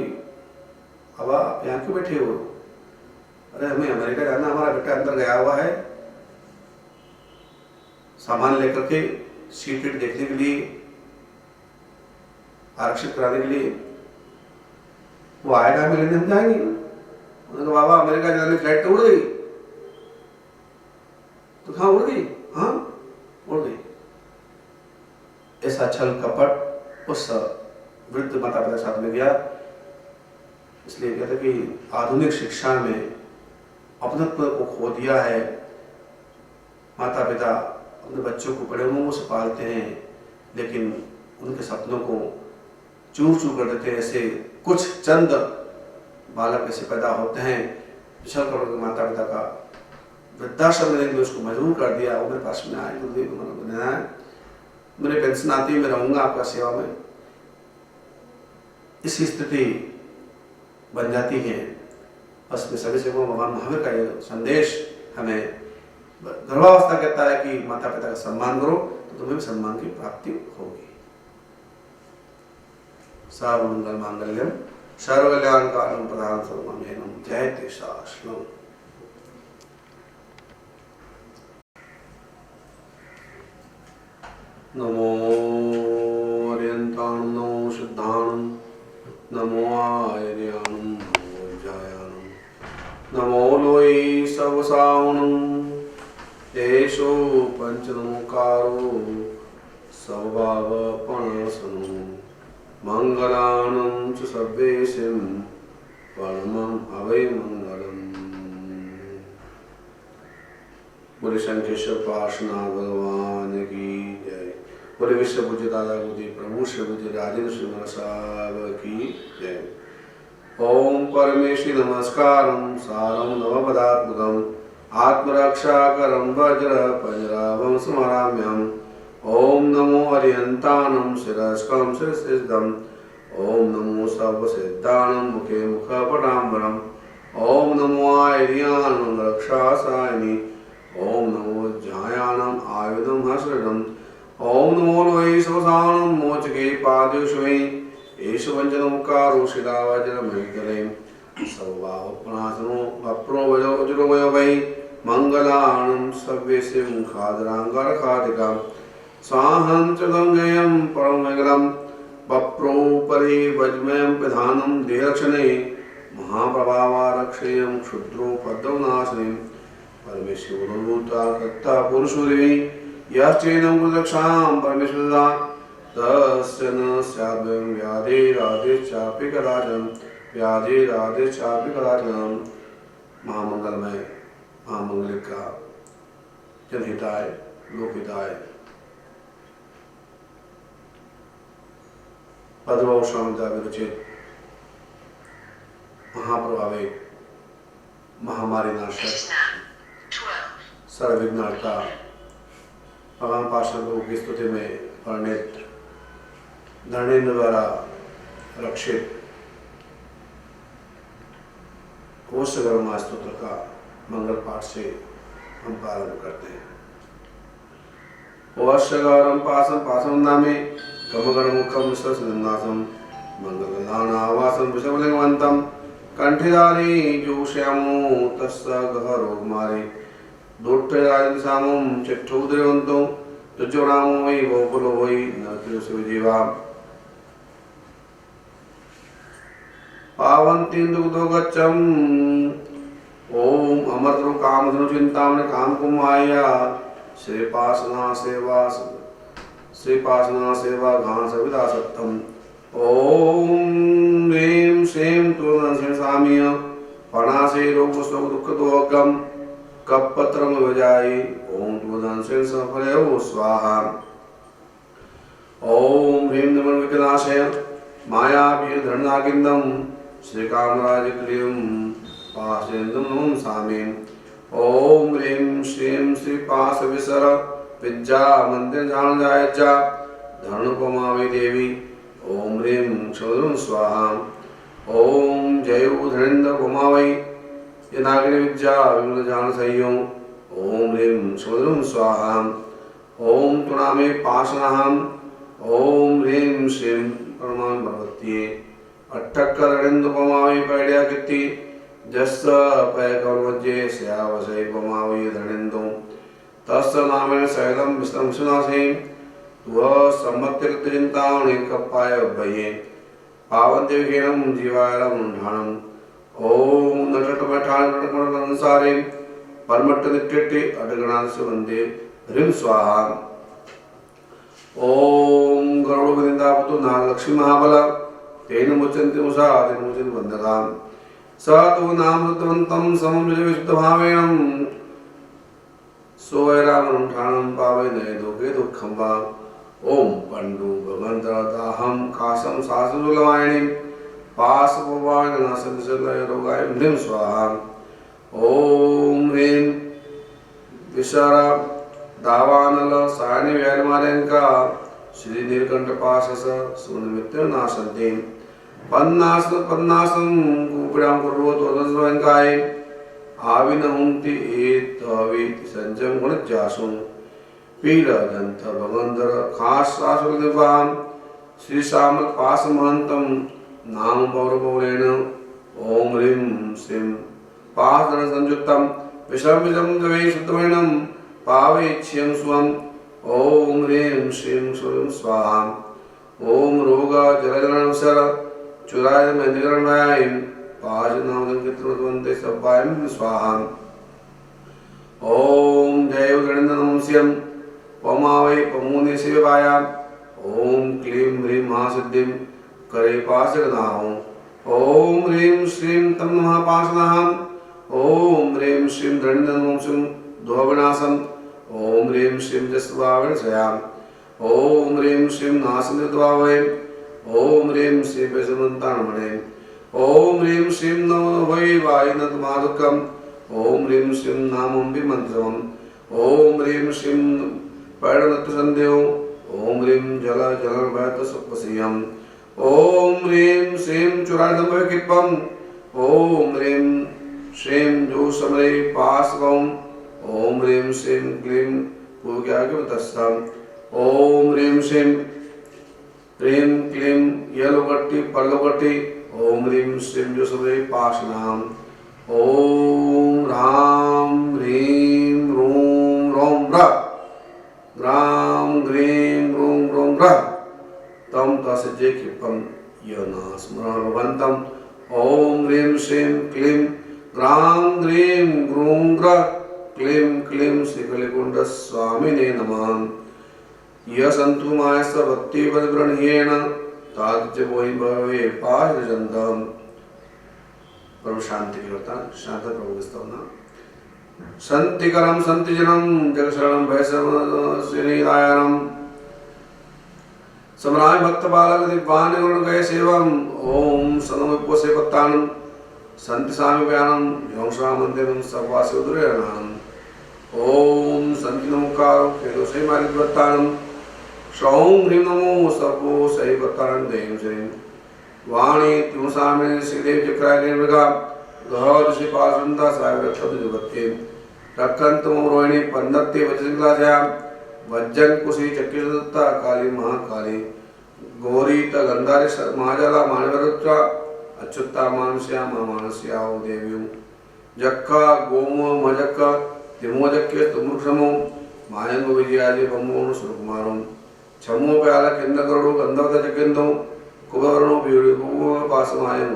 अब आप यहाँ क्यों बैठे हो? अरे हमें अमेरिका जाना, हमारा बेटा अंदर गया हुआ है सामान लेकर के, सीट वीट देखने के लिए, आरक्षित कराने के लिए, वो आएगा हमें लेने, हम जाएंगे। उन्होंने कहा बाबा अमेरिका जाने फ्लाइट तो उड़ गई। तो कहाँ उड़ गई? हाँ उड़ गई। ऐसा छल कपट उस वृद्ध माता पिता साथ में गया। इसलिए कहते कि आधुनिक शिक्षा में अपनत्व को खो दिया है। माता पिता अपने बच्चों को बड़े उमंगों से पालते हैं, लेकिन उनके सपनों को चूर चूर कर देते हैं। ऐसे कुछ चंद बालक ऐसे पैदा होते हैं, छल कपट के माता पिता का वृद्धाश्रम में उसको मजबूर कर दिया। वो मेरे पास में आए, गुरुदेव बनाना है, मेरे पेंशन आती है, मैं रहूंगा आपका सेवा में। इसी स्थिति बन जाती है। बस में सभी से भगवान महावीर का ये संदेश हमें गर्भावस्था कहता है कि माता पिता का सम्मान करो तो तुम्हें भी सम्मान की प्राप्ति होगी। सर्वमंगल मांगल्यम सर्वकल्याणकारकं प्रदान सर्वमंगलम। जय तेषाश्लम। नमो अर्यन्ताणं नमो शुद्धाणं नमो आर्याणं नमो जयाणं नमो लोई सर्वसावणं एषो पंचनमोकारो स्वभावपणसनो मंगलानं च सर्वेशं परमं अवै मंगलम्। बोले शंखेश्वर पार्श्वनाथ भगवान की जय। बोले विश्व पूज्य दादा गुरुदेव प्रभु श्री पूज्य राजेंद्र श्री महाराज साहब की जय। ओम परमेश्वरी नमस्कारं सारं नवपदात्मकम् आत्मरक्षाकरं वज्र पंजरावं स्मराम्यहम्। ओम नमो अर्यन्ताणं शिरस्कं शिरसिद्धम्। ओम नमो सर्वसिद्धाणं मुखे मुखपटाम्बरम्। ओम नमो आर्याणं रक्षासायिनी। ओम नमो ज्यायानम् आयुधं हस्रदम्। ओम नमो लोहि स्वसानं मोचके पादयुष्मै। एष वञ्चनमुखारो शिलावज्रमहितले सौभावपनासनो अप्रोवजोजोमयो वै मंगलानं सव्येसिं खादराङ्गारखादिकां स्वाहं च गङ्गेयं परममङ्गलं बप्रोपरि वज्मयं पिधानं देहरक्षणे महाप्रभावारक्षेयं क्षुद्रोपद्रवनाशिनीं परमेश्वरोऽनुता तत्ता पुरुषोरिवि यश्चैनं गुरुरक्षां परमेश्वरदा तस्य न स्याद्वयं व्याधिराधिश्चापि कदाचन व्याधिराधिश्चापि कदाचन। महामंगलमय महामंगलिक का जनहिताय लोकहिताय पद्मभूषण स्वामी विरचित महाप्रभावी महामारी नाशक सर्वविघ्नहर्ता भगवान पार्षद लोगों की स्तुति में वर्णित धरणेन्द्र द्वारा रक्षित कोशगर्मा स्तोत्र का मंगल पाठ से हम प्रारंभ करते हैं। ओवश्यगारं पासं पासं नामे कमगणमुखं विश्वसन्नासं मंगलगणावासं वृषभलिङ्गवन्तं कंठिधारी जोष्यामो तस्य गहरोगमारे दोट्टराजसामं चिट्ठोदरवन्तो तुज्जोनामो वै बहुकुलो वै नरतिर्षिवजीवा पावन्तीं दुग्धो गच्छम्। ओम अमृतरु कामधनु चिंतामणि कामकुमाया श्रीपासना सेवा घास विदा सत्तम। ओम ह्रीं श्रीं तुलसी सामीय पणासे रोग शोक दुख दोगम कपत्रम विजाई। ओम तुलसी सफलयो स्वाहा। ओम ह्रीं नमन विकनाशय माया धरणागिंदम श्रीकामराज क्लीं पाशेन्दुं सामीं। ओम ह्रीं श्रीं श्रीपास विसर विद्या मंदिर जान जायजा धरणुपमावि देवी। ओम ह्रीं क्षुद्रं स्वाहा। ओम जयो धरेन्द्र पमावि यनागिरि विद्या विमल जान सह्यों। ओम ह्रीं क्षुद्रं स्वाहा। ओम तुणामे पाशनाहं। ओम ह्रीं श्रीं परमां भगवत्ये अट्टक्करणेन्दुपमावि पैड्या कीर्ति जस्स पैकवज्ये स्यावसै पमावि धरणेन्दुं तस्य नामेन शैलं विष्णुं सुनासे त्वः सम्मतिर्चिन्तामणि कप्पाय भये पावन्ति विहीनं जीवायलं ढाणं। ओम नटट बैठान नटक अनुसारे परमट्ट निट्टे अडगणान से वंदे ह्रीं स्वाहा। ओम गरुड़ वृंदावतो नाग लक्ष्मी महाबला तेन मुचन्ति मुषा तेन मुचन्ति वंदकाम स तो नाम रुतवंतम समम विशुद्ध भावेन सोयरामं ठाणं पावै नये दुखे दुःखं वा। ओम पंडु भगवन्तदाहं कासं सासुलवायिनीं पाशपवाय नासंसलय रोगाय ह्रीं स्वाहा। ओम ह्रीं विशारा दावानल सायनि व्यालमालयंका श्री नीलकंठ पाशस सुनिमित्त नाशन्ति पन्नासं कुपडां कुर्वतो रजवंकाय आविनहुंति एतवेति संजम गुणजासुं पीडदंत भगवंतर खासासुर दिवां श्री श्यामल पास महंतम नाम पौरपौरेण ओम ह्रीं श्रीं पासधन संयुक्तम विषम विषम जवे शुद्धमेनं पावेच्छ्यं स्वं ओम ह्रीं श्रीं स्वं स्वाहा। ओम रोग जलजनवसर चुराय मंदिरमयाय पाजनामदंकितवन्ते सब्बायं स्वाहा। ओम जय गणेन्द्रनमस्यं पमावै पमुनि सेवाया ओम क्लीं ह्रीं महासिद्धिं करे पाशगनाहं ओम ह्रीं श्रीं तं महापाशनाहं ओम ह्रीं श्रीं धरणिनमस्यं दोहविनाशं ओम ह्रीं श्रीं जस्वावणसयाम ओम ह्रीं श्रीं नासनिद्वावै ओम ह्रीं श्रीं वैष्णवन्तानमणे ओम ह्रीं श्रीं नमो वै वायुनतमादुकम् ओम ह्रीं श्रीं नामं विमन्त्रम् ओम ह्रीं श्रीं पैडनत्सन्देव ओम ह्रीं जलभयतसुपसीयम् ओम ह्रीं श्रीं चुरादम्भयकिप्पम् ओम ह्रीं श्रीं जोसमरे पाशवम् ओम ह्रीं श्रीं क्लीं पूज्यागिवतस्तम् ओम ह्रीं श्रीं ह्रीं क्लीं यलोगट्टि पल्लोगट्टि ओम ह्रीं श्रीं जोसमरे पाशनाम् ओम राम ह्रीं रूं रों ब्रह् ग्राम ग्रीं रूं रों ब्रह् तम तस्य क्षिपं यना स्मरणवन्तं ओम ह्रीं श्रीं क्लीं ग्रां ग्रीं ग्रूं ग्रह् क्लीं क्लीं श्रीकलिकुण्ड स्वामिने नमः। यसन्तु मायस्य भक्तिपदग्रहणेन तादृश वै भवे पाशजन्तम्। परम शांति की होता शांत प्रभु स्तवना शांतिकरम शांतिजनम जगशरणम भयसम श्रीरायणम समराय भक्त बालक दिव्यान गुण गए सेवम ओम सनमपोसे पत्तानम शांति स्वामी व्यानम योंशामंदिरम सवासे उदरेणाम ओम शांति नमोकारो खेलो से मालिक पत्तानम शौम ह्रीं नमो सर्वो सही पत्तानम देव श्रीं वाणी त्युसामे श्रीदेव चक्राग्नि मृगा गहर श्री पासवंता सागर तद्विभक्ति रक्षंत रोहिणी पन्नत्ते वज्रंगलाजया वज्जन कुशी चक्रिदत्ता काली महाकाली गौरी त गंधारी महाजला मानवरुद्रा अच्युता मानस्या मानस्याओ देवी जक्का गोमो मजक्का तिमोजक्के तुमुक्षमो मायंग विजयादि बम्मो सुरकुमारम छमो प्याला किंदगरुडो गंधवत जकेंदो कुबवरणो बीड़ो पासमायं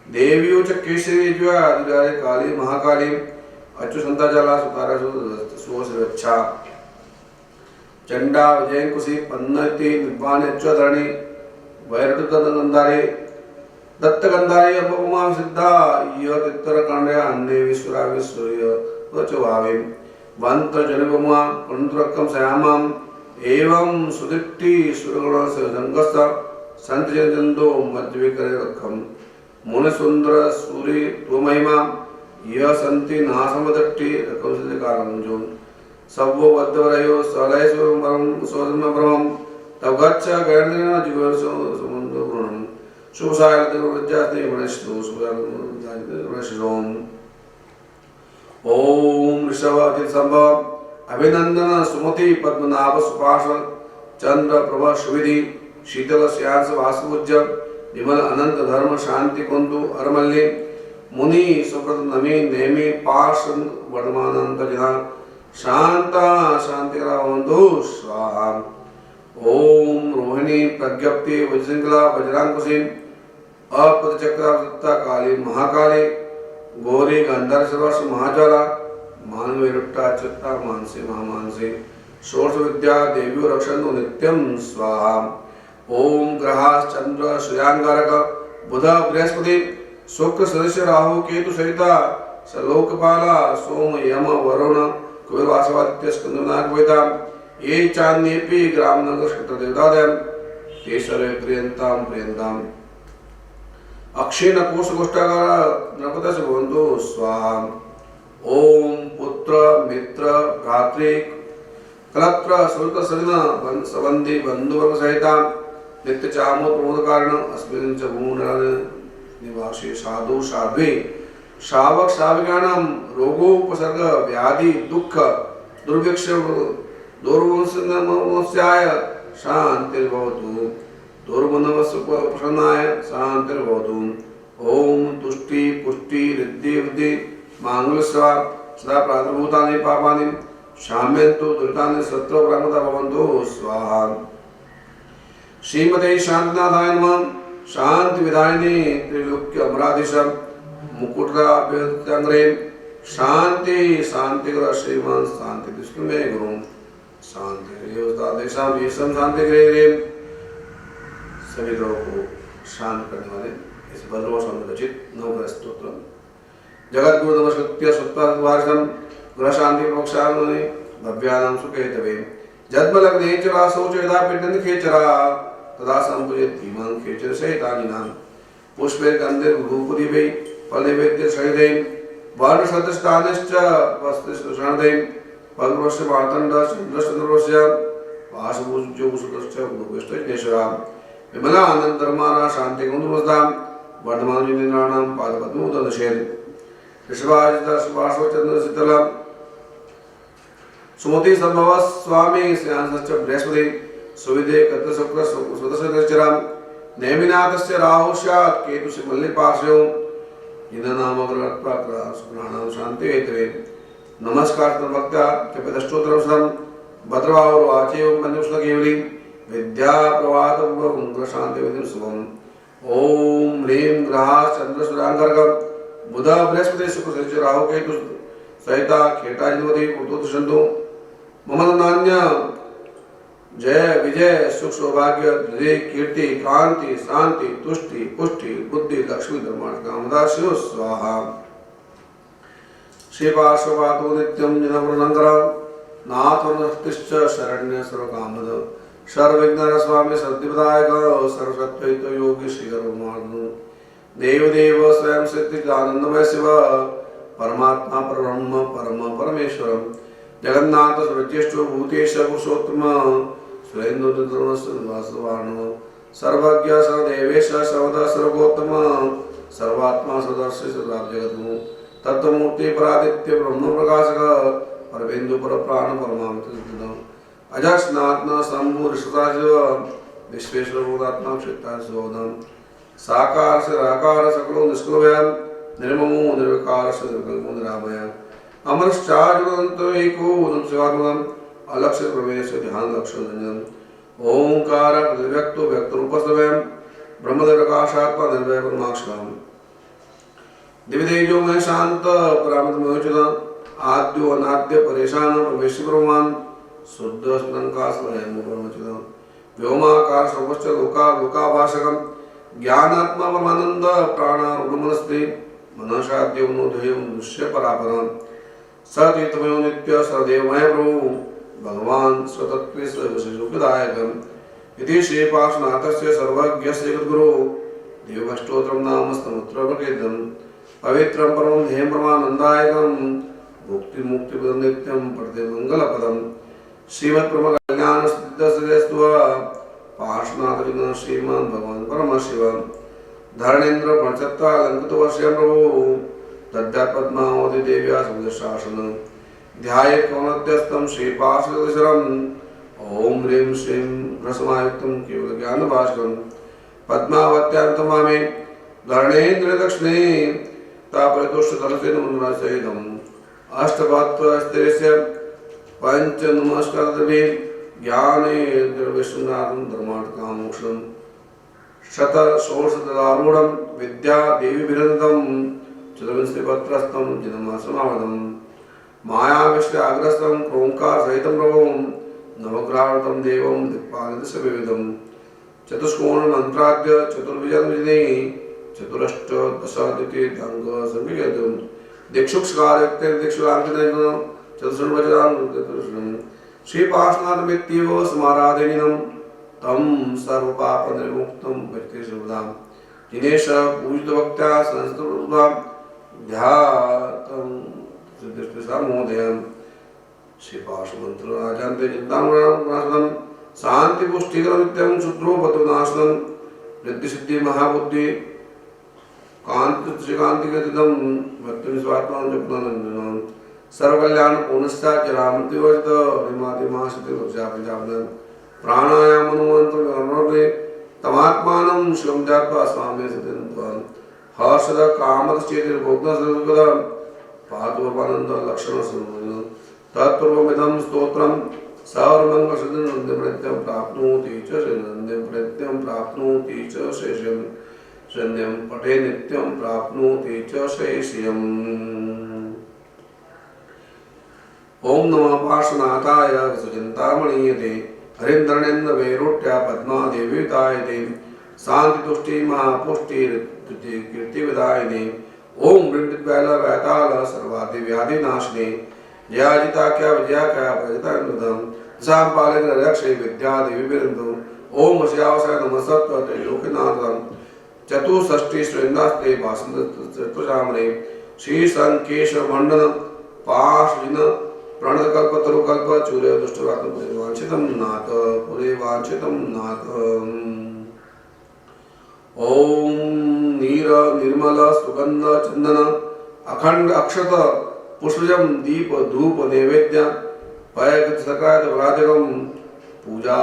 देवियों च केशरी ज्वा अधिकारे काली महाकाली अच्यु संता जला सुतारा सुवस्रच्छा चंडा विजयंकुशी पन्नति निब्बाने अच्युधरणी वैरटुतगंधारे दत्तगंधारे अपमा सिद्धा यह तित्तरकांडे अन्ने विश्वरा विश्वय वचवावे वंत जनिबमा कुंद्रकम सयामम एवं सुदिट्टि सुरगुण संगस्थ संत जंदो मध्य करे रखम मुनि सुंदर सूरी तो महिमा यह संति नासमदट्टि रकम से कारणजो सबो वद्वरयो सलय सोमरम सोदम ब्रह्म तब गच्छ गैर्दिन जीवन समुद्र गुणम शुभसाय देवज्जाते मनस्तु सुगम ओम ऋषभाति संभव अभिनंदन सुमति पद्मनाभ सुपाश चंद्र प्रभा सुविधि शीतल श्यास वासुज्य विमल अनंत धर्म शांति कुंतु अरमल्ली मुनि सुप्रत नमी नेमी पाश वर्धमानंत जना शांता शांतिरावंतु स्वाहा। ओम रोहिणी प्रज्ञप्ति वज्रंगला वज्रांकुशी अपचक्रावृत्ता काली महाकाली गौरी गंधर्व सर्वस्व महाज्वाला मानवेरुट्टा चित्ता मानसी महामानसी षोडश विद्या देवी रक्षन्तु नित्यं स्वाहा। ओम ग्रहास चंद्र सूर्यांगारक बुध बृहस्पति शुक्र सदस्य राहु केतु सहिता सलोकपाला सोम यम वरुण कुबेर वासवादित्य स्कंदनाग वेदा ये चान्येपि ग्राम नगर क्षेत्र देवतादयम् ते सर्वे प्रियंताम प्रियंताम अक्षेण कोश गोष्ठागार नरपतस्य भवन्तु स्वाहा। ओम पुत्र मित्र भ्रातृ कलत्र सुरत सलिन संबंधी बंधुवर्ग सहिता नित्य चामो प्रमोद कारण अस्मिन् च भूमि निवासी साधु साध्वी श्रावक श्राविकाणां रोगोपसर्ग व्याधि दुख दुर्भिक्ष दुर्वंशनाय शांतिर्भवतु दुर्मनवस्य प्रसन्नाय शांतिर्भवतु। ओम तुष्टि पुष्टि रिद्धि वृद्धि मांगल्यस्वा सदा प्रादुर्भूतानि पापानि शाम्यन्तु दुरितानि सत्र प्रमुदा भवन्तु स्वाहा। श्रीमते शांतिनाथाय नमः। शांति विदायिनी त्रिलोक्य अमराधीश मुकुटराभ्यंग्रे शांति शांति गुरु श्रीमान शांति विष्णु में गुरु शांति देवता देशम शांति गृह सभी ग्रहों को शांत करने वाले इस भद्रवा स्वामी रचित नवग्रह स्तोत्र जगत गुरु नमस्कृत्य सुत्वार्षम ग्रह शांति प्रोक्षामि भव्यानां सुखेतवे जन्मलग्ने चरा शौच यदा पिंडं खेचरा तदा संपूजित धीमान खेचर सहितानि नाम पुष्पे गंधे भूपुरीवे फलनैवेद्य सहिते वर्ण सदृष्टानिश्च वस्तिष्ठशरणदे पद्मस्य मार्तण्ड चन्द्रस्य वासुभुजो सुतस्य भूपेष्टज्ञेश्वरा विमला आनंद धर्माना शांति गुणवस्ता वर्धमान जिनेन्द्राणां पादपद्मोदनशेन ऋषभाजिता सुभाषवचन्द्र शीतला सुमति संभव स्वामी श्रेयांसश्च बृहस्पति सुविदे कत्र शुक्र सुदशचरा नेमिनाथस्य राहु स्यात् केतुस्य मल्लिपार्श्वो इन्द्रनामग्रहत्वा सुप्राणां शांति हेतवे नमस्कार भक्त्या कपितस्तोत्रं सदं भद्रवाहुर वाचेव मन्युष्णकेवली विद्या प्रवाद शांति विधिं शुभम्। ओम ह्रीं ग्रहा चंद्र सूर्यांगर्क बुध बृहस्पति शुक्र सदस्य राहु केतु सहिता खेटाजिनवती पुत्रदुषन्तु मम नान्य जय विजय सुख सौभाग्य हृदय कीर्ति कांति शांति तुष्टि पुष्टि बुद्धि लक्ष्मी धर्मार्थ कामदा शिव स्वाहा। श्रीपार्श्वपातो नित्यं जिनवरनंकर नाथवनस्तिश्च शरण्य सर्वकामद सर्वविघ्न स्वामी सद्विदायक सर्वसत्वहित योगी श्री गुरुमार्ग देवदेव स्वयं सिद्धि आनंदमय शिव परमात्मा परब्रह्म परम परमेश्वरम जगन्नाथ सर्वज्येष्ठ भूतेश पुरुषोत्तम सुरेन्द्रवासवाणो सर्वज्ञ सर्वदेवेश सर्वदा सर्वोत्तम सर्वात्मा सदर्शी सर्वजगद्गुरु तत्वमूर्ति परादित्य ब्रह्म प्रकाशक परबिंदु पर प्राण परमात्मा अजस्नात्म शंभु ऋषिताशिव विश्वेश्वर भूतात्मा क्षेत्र शोधम साकार से राकार सकलो निष्क्रियम निर्ममो निर्विकार से निर्गमो निरामय अमरश्चार्जुनंत एको शिवात्मकम् अलक्ष्य प्रवेश ध्यान लक्ष्य रंजन ओंकार व्यक्तो व्यक्त रूपस्वयं ब्रह्मदेव प्रकाशात्मा निर्भय परमाक्षरम् दिव्यतेजो में शांत परामृत मोचन आद्यो अनाद्य परेशान परमेश ब्रह्मान शुद्ध स्फुटंकाश स्वयं परमचित व्योमाकार सर्वश्च लोका लोकाभाषकम् ज्ञानात्मा परमानंद प्राणारूढ़मनस्ते मनसाद्यो नोदयो दृश्य परापरम् सतीतमयो नित्य सदेवमय प्रभु भगवान स्वतत्वे सुखदायकम् इति श्रीपार्श्वनाथस्य सर्वज्ञस्य जगद्गुरो देवस्तोत्रं नाम स्तोत्रप्रकीर्तनं पवित्रं परमं ध्येयं परमानन्दायकं भुक्ति मुक्ति पदं नित्यं पठते मंगलपदं श्रीमत्प्रमकल्याणसिद्धस्तु पार्श्वनाथविघ्न श्रीमान् भगवान् परमशिव धरणेन्द्र पंचत्वालंकृतवर्षं प्रभु दद्यात्पद्मावती देव्या समुद्रशासन ध्यायेत् कमलत्यस्तं श्रीपार्श्वनाथशरणं ओम ह्रीं श्रीं रसमायुक्तं केवलज्ञानभास्करं पद्मावत्यान्तमामे धरणेन्द्र दक्षिणे तापरितोषधरसेन मुनिराजसहितम् अष्टभक्तस्तेस्य पंच नमस्कारद्रव्ये ज्ञानेन्द्र विश्वनाथं धर्मार्थकामोक्षं शतषोडशतलारूढं विद्या देवीभिरन्दं चतुर्विंशतिपत्रस्थं जिनमासमावदं मायाविश्वाग्रस्तं क्रोङ्कारसहितं प्रभुं नवग्रहावृतं देवं दिक्पालदशविविधं चतुष्कोणमन्त्राद्य चतुर्विजन्विने चतुरष्टदशादित्यङ्गसंवियतं दिक्षुक्षकारयुक्तेर्दिक्षुरार्जनं चतुर्षण्वचनां श्रीपार्श्वनाथमित्येव समाराधनीनं तं सर्वपापनिर्मुक्तं व्यक्तिशुभदां दिनेश पूजितभक्त्या संस्तुतां ध्यातं सिद्धिस्मृतिसामोदयं श्रीपार्श्वमन्त्रराजान्ते चिन्तामणं शान्तिपुष्टिकरनित्यं शत्रुपतनाशनं रिद्धिसिद्धिमहाबुद्धि कान्तिकान्तिकृतिदं मृत्युनिस्वात्मानं जपनानन्दनं सर्वकल्याणपूर्णश्चाच्चरामृत्युवर्जित हरिमातिमाशतिवर्षापजापनं प्राणायामनुमन्त्रं तमात्मानं शिवं जात्वा स्वामी सत्यं हर्षद कामदश्चेतिर्भोक्तसर्वदा पातुर्वानन्दलक्षणसंवदनं तत्पूर्वमिदं स्तोत्रं सर्वमङ्गलसिद्धिं प्राप्नोति च शरण्यं प्राप्नोति च शेषं शरण्यं पठे नित्यं प्राप्नोति च शैष्यम्। ओम नमः पार्श्वनाथाय सुचिन्तामणीयते हरिन्द्रणेन्द्र वैरोट्या पद्मादेवीतायते शान्तितुष्टि महापुष्टिर्कीर्तिविदायिने ओम वृंदिद्वैल वैताल सर्वादिव्याधिनाशिने जयाजिताख्या विजयाख्या प्रजितानन्दं दशाम्पालिक रक्षे विद्यादेवीविरन्दो ओम वश्यावसाय नमस्तत्व त्रैलोक्यनाथं चतुष्षष्टि श्रेन्दास्ते वासन्तचतुर्जामने श्री संकेशमण्डन पाशविन प्रणतकल्पतरुकल्प चूर्य दुष्टवाचितं नाथ पुरे वांछितं नाथ। ओम नीर निर्मल सुगंध चंदन अखंड अक्षत पुष्पजम दीप धूप नैवेद्य पयगतसकायत व्राजकम पूजा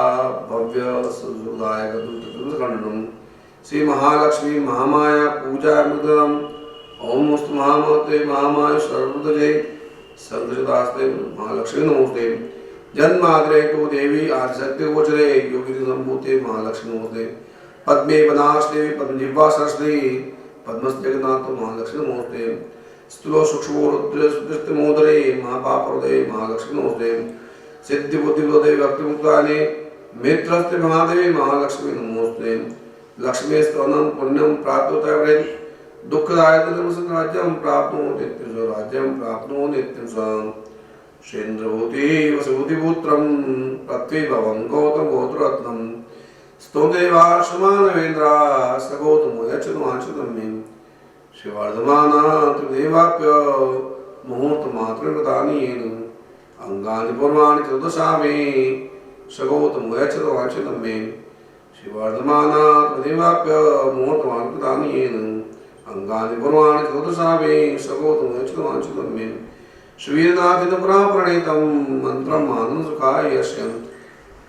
भव्य सुदायक दूतखंडनम श्री महालक्ष्मी महामाया पूजा मृदनम ओम नमस्तु महामते महामाय सर्वदजय संतदास्ते महालक्ष्मी नमोस्ते जन्माद्रे तो देवी आदिशक्ति गोचरे योगिनी संभूते महालक्ष्मी नमोस्ते पद्मे वनाश्री पद्मजिह्वा सरस्वती पद्मजगन्नाथ महालक्ष्मी नमोस्ते स्थूलो सूक्ष्मोदरे महापापहृदय महालक्ष्मी नमोस्ते सिद्धि बुद्धिवदे भक्तिमुक्तानि मित्रस्ते महादेवी महालक्ष्मी नमोस्ते लक्ष्मी स्तवनं पुण्यं प्राप्तोतये दुःखदायकं राज्यं प्राप्नोति नित्यं राज्यं प्राप्नोति नित्यं श्रीन्द्रभूति वसुभूतिपुत्रं पृथ्वीभवं गौतम गोत्ररत्नं स्तोदेवाश्रमानवेन्द्रा सगौतमोयचनुवांशतं मे शिवर्धमाना त्रिदेवाप्य मुहूर्तमात्रकृतानि येन अंगानि पूर्वाणि चतुर्दशामे सगौतमोयचनुवांशतं मे शिवर्धमाना त्रिदेवाप्य मुहूर्तमात्रकृतानि येन अंगानि पूर्वाणि चतुर्दशामे सगौतमोयचनुवांशतं मे श्रीनाथेन पुरा प्रणीतं मन्त्रं मानसुखाय यस्य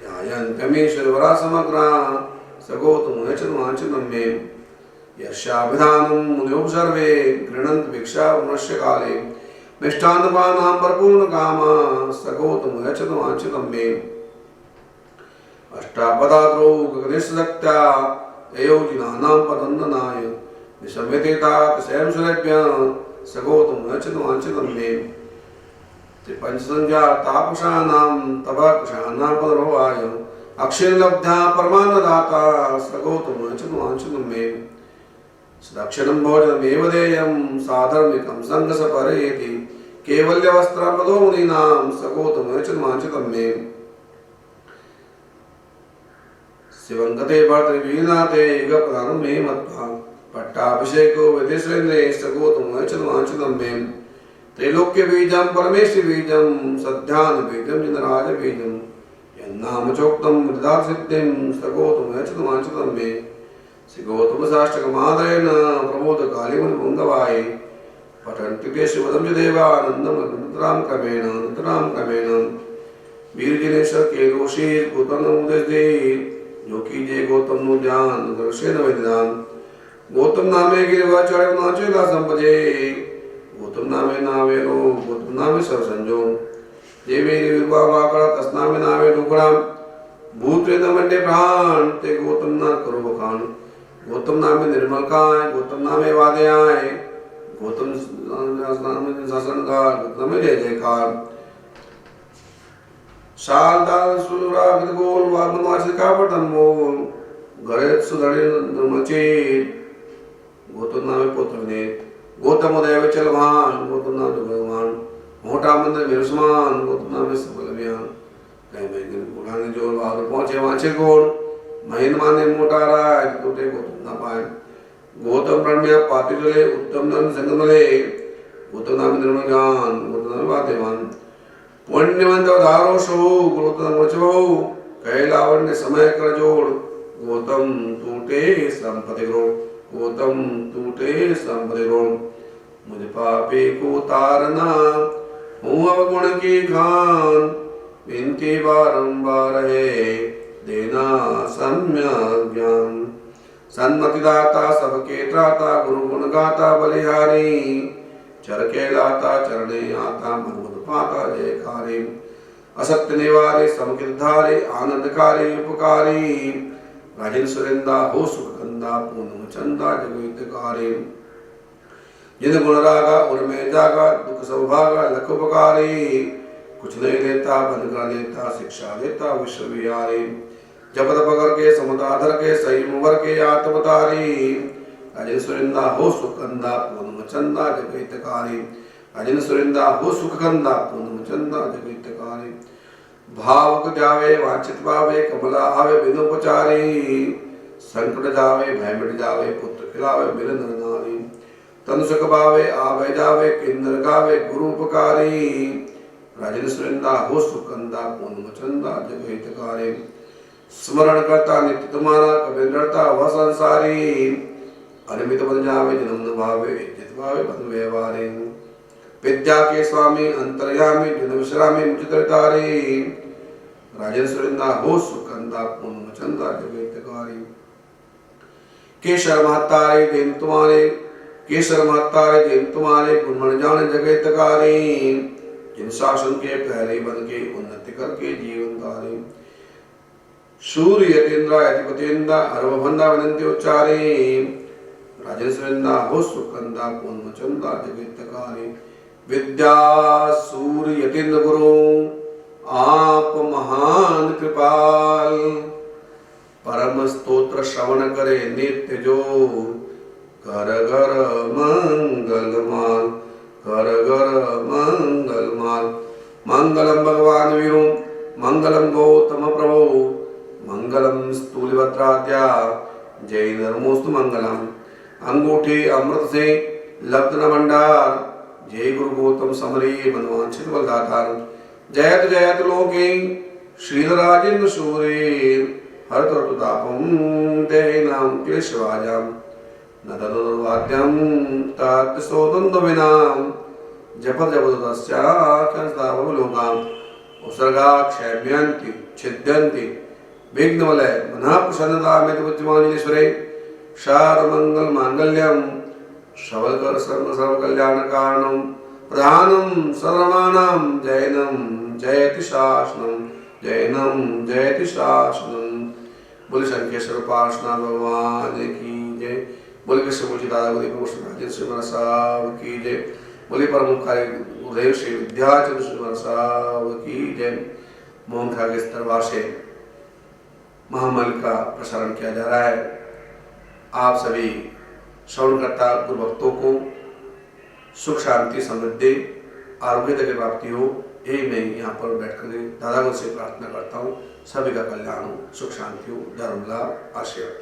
ध्यायन्त्यमीश्वरवरा समग्रा सगौतमोयचनुवांशतं मे यस्याभिधानं मुनियो सर्वे गृह्णन्ति भिक्षावनस्य काले मिष्टान्नपानां परिपूर्णकामा सगौतमोयचनुवांशतं मे अष्टापदाद्रौ गगनेशशक्त्या ययोजिनानां पदन्दनाय निशम्यतेतात शैलशुलेभ्यः सगौतमोयचनुवांशतं मे त्रिपञ्चसंज्ञा तापसानां तपकुशानां पदभवाय अक्षरलब्धा परमान्नदाता सगौतमोयचनुवांशतं मे सदक्षिणं भोजनमेव देयं साधर्मिकं सङ्गसपरेति केवल्यवस्त्रपदो मुनीनां सगौतमोयचनुवांशतं मे शिवङ्गते भर्तृवीनाथे युगपदानं मे मत्वा पट्टाभिषेको विधिश्रेन्द्रे सगौतमोयचनुवांशतं मे त्रैलोक्यबीजं परमेश्वरीबीजं सद्ध्यानबीजं जिनराजबीजं यन्नामचोक्तं मृदासिद्धिं सगौतमोयचनुवांशतं मे श्रीगौतमसाष्टकमादरेण प्रमोदकालीमुनिपुङ्गवाय पठन्ति ते शिवदं च देवानन्दं नन्तरां क्रमेण वीरजिनेश केलोषे गौतमोदे जो कीजे गौतम नु ध्यान दर्शेन वैदान गौतम नामे गिरिवाचर्य नाचेला संपदे गौतम नामे नावेरो गौतम नामे सरसंजो देवी विवावाकड़ा तस्नामे नावे डुकड़ा भूत वेद मंडे प्राण ते गौतम ना करो बखान गौतम नामे निर्मल काय, गौतम नामे वादे आए, गौतम नामे शासन काल, गौतम नामे जय जयकार। शाल दाल सुरा गोल वामन वाचित का पटन मोल, गणेश सुधरे नमचेत, गौतम नामे पुत्र ने, गौतम उदय विचल भान, गौतम नामे भगवान, मोटा मंदिर विरसमान, गौतम नामे सबल अभियान। कहीं महीने बुढ़ाने जोर बहादुर पहुंचे वांचे गोल, महीन माने मोटा राय, टूटे गौतम ना पाए। गौतम प्रणम्य पाति जले, उत्तम नंद संगमले, गौतम नामे निर्मल ज्ञान, गौतम नामे वाद्यवान। पुण्यवंत धारो शो, गौतम वचो, कैलावन्य समय कर जोड़, गौतम टूटे संपत्ति ग्रोह, गौतम टूटे संपत्ति ग्रोह। मुझ पापी को तारना, हूँ अवगुण की खान, विनती बारंबार है, देना सम्यक ज्ञान। सन्मति दाता सबके त्राता, गुरु गुण गाता बलिहारी, चर के लाता चरणे आता, मधुमध पाता जयकारी। असत्य निवारे समकित धारे, आनंदकारी उपकारी, राजन सुरेंदा हो सुख कंदा, पूर्ण चंदा जगवितकारी। जिन गुण रागा उर्मे जागा, दुख सौभागा लख उपकारी, कुछ नहीं देता बन कर देता, शिक्षा देता विश्व विहारी। जपत पकड़ के समुदाधर के, सही मुवर के आत्मतारी, राजन सुरिंदा हो सुख कंदा, पूर्ण चंदा जगहितकारी। राजन सुरिंदा हो सुख कंदा, पूर्ण चंदा जगहितकारी। भावक जावे वांछित पावे, कमला आवे बिनु उपचारी, संकट जावे भय मिट जावे, पुत्र खिलावे मिलन नारी। तन सुख पावे आवे जावे, किन्नर गावे गुरु उपकारी, राजन सुरिंदा हो सुख कंदा, पूर्ण चंदा जगहितकारी। स्मरण करता नित्य तुम्हारा, कभी डरता वह संसारी, अनिमित बन जावे जन्म न भावे, इज्जत भावे बन व्यवहारी। विद्या के स्वामी अंतर्यामी, जन विश्रामी मुझतारी, राजन सुरिंदा हो सुख कंदा, पूर्ण चंदा जगहितकारी। केशर महतारे देन तुम्हारे, केसर महतारे देन तुम्हारे, गुण जाने जगहितकारी, जिन शासन के पहरे बन के उन्नति करके जीवन तारे। सूर्य यतेंद्र यतिपतेंद्र अर्वभंदा विनंती उच्चारे, राजन सुरिंदा हो सुख कंदा, पूर्ण चंदा जगहितकारी। विद्या सूर्य यतेंद्र गुरु, आप महान कृपाल, परम स्तोत्र श्रवण करे नित्य जो, कर घर मंगलमाल, कर घर मंगलमाल। मंगलम भगवान वीरु, मंगलम गौतम प्रभु, मंगलम स्थूलभद्राद्या, जय नरमोस्तु मंगलम। अंगूठे अमृत से लब्ध न भंडार, जय गुरु गौतम समरे मनवांछित बलदातार। जयत जयत लोके श्रीधराजेन्द्र सूरेर, हर तापम देहिनां क्लेशभाजं, न तदुर्वाद्यं तत्सोदन्द विनाम, जपत जपदस्याख्यंस्तावलोकाम। उत्सर्गा क्षयम्यन्ति छिद्यन्ति, विघ्नवलय मनः प्रसन्नतामित बुद्धिमानीश्वरे। शारमंगल मांगल्यम, श्रवणकर सर्व सर्व कल्याण कारणम, प्रधानम सर्वमानम, जैनम जयति शासनम, जैनम जयति शासनम। बोले शंकेश्वर पार्श्वनाथ भगवान की जय। बोले कृष्ण मूर्ति दादा गुरु प्रभु श्री साहब की जय। बोले प्रमुख कार्य गुरुदेव श्री विद्याचंद्र श्री साहब की जय। मोहन खा के इस दरबार से महामल का प्रसारण किया जा रहा है। आप सभी श्रवणकर्ता गुरु भक्तों को सुख शांति समृद्धि आरोग्यता की प्राप्ति हो, यही मैं यहाँ पर बैठकर दादा से प्रार्थना करता हूँ। सभी का कल्याण हो, सुख शांति हो, धर्म लाभ, आशीर्वाद।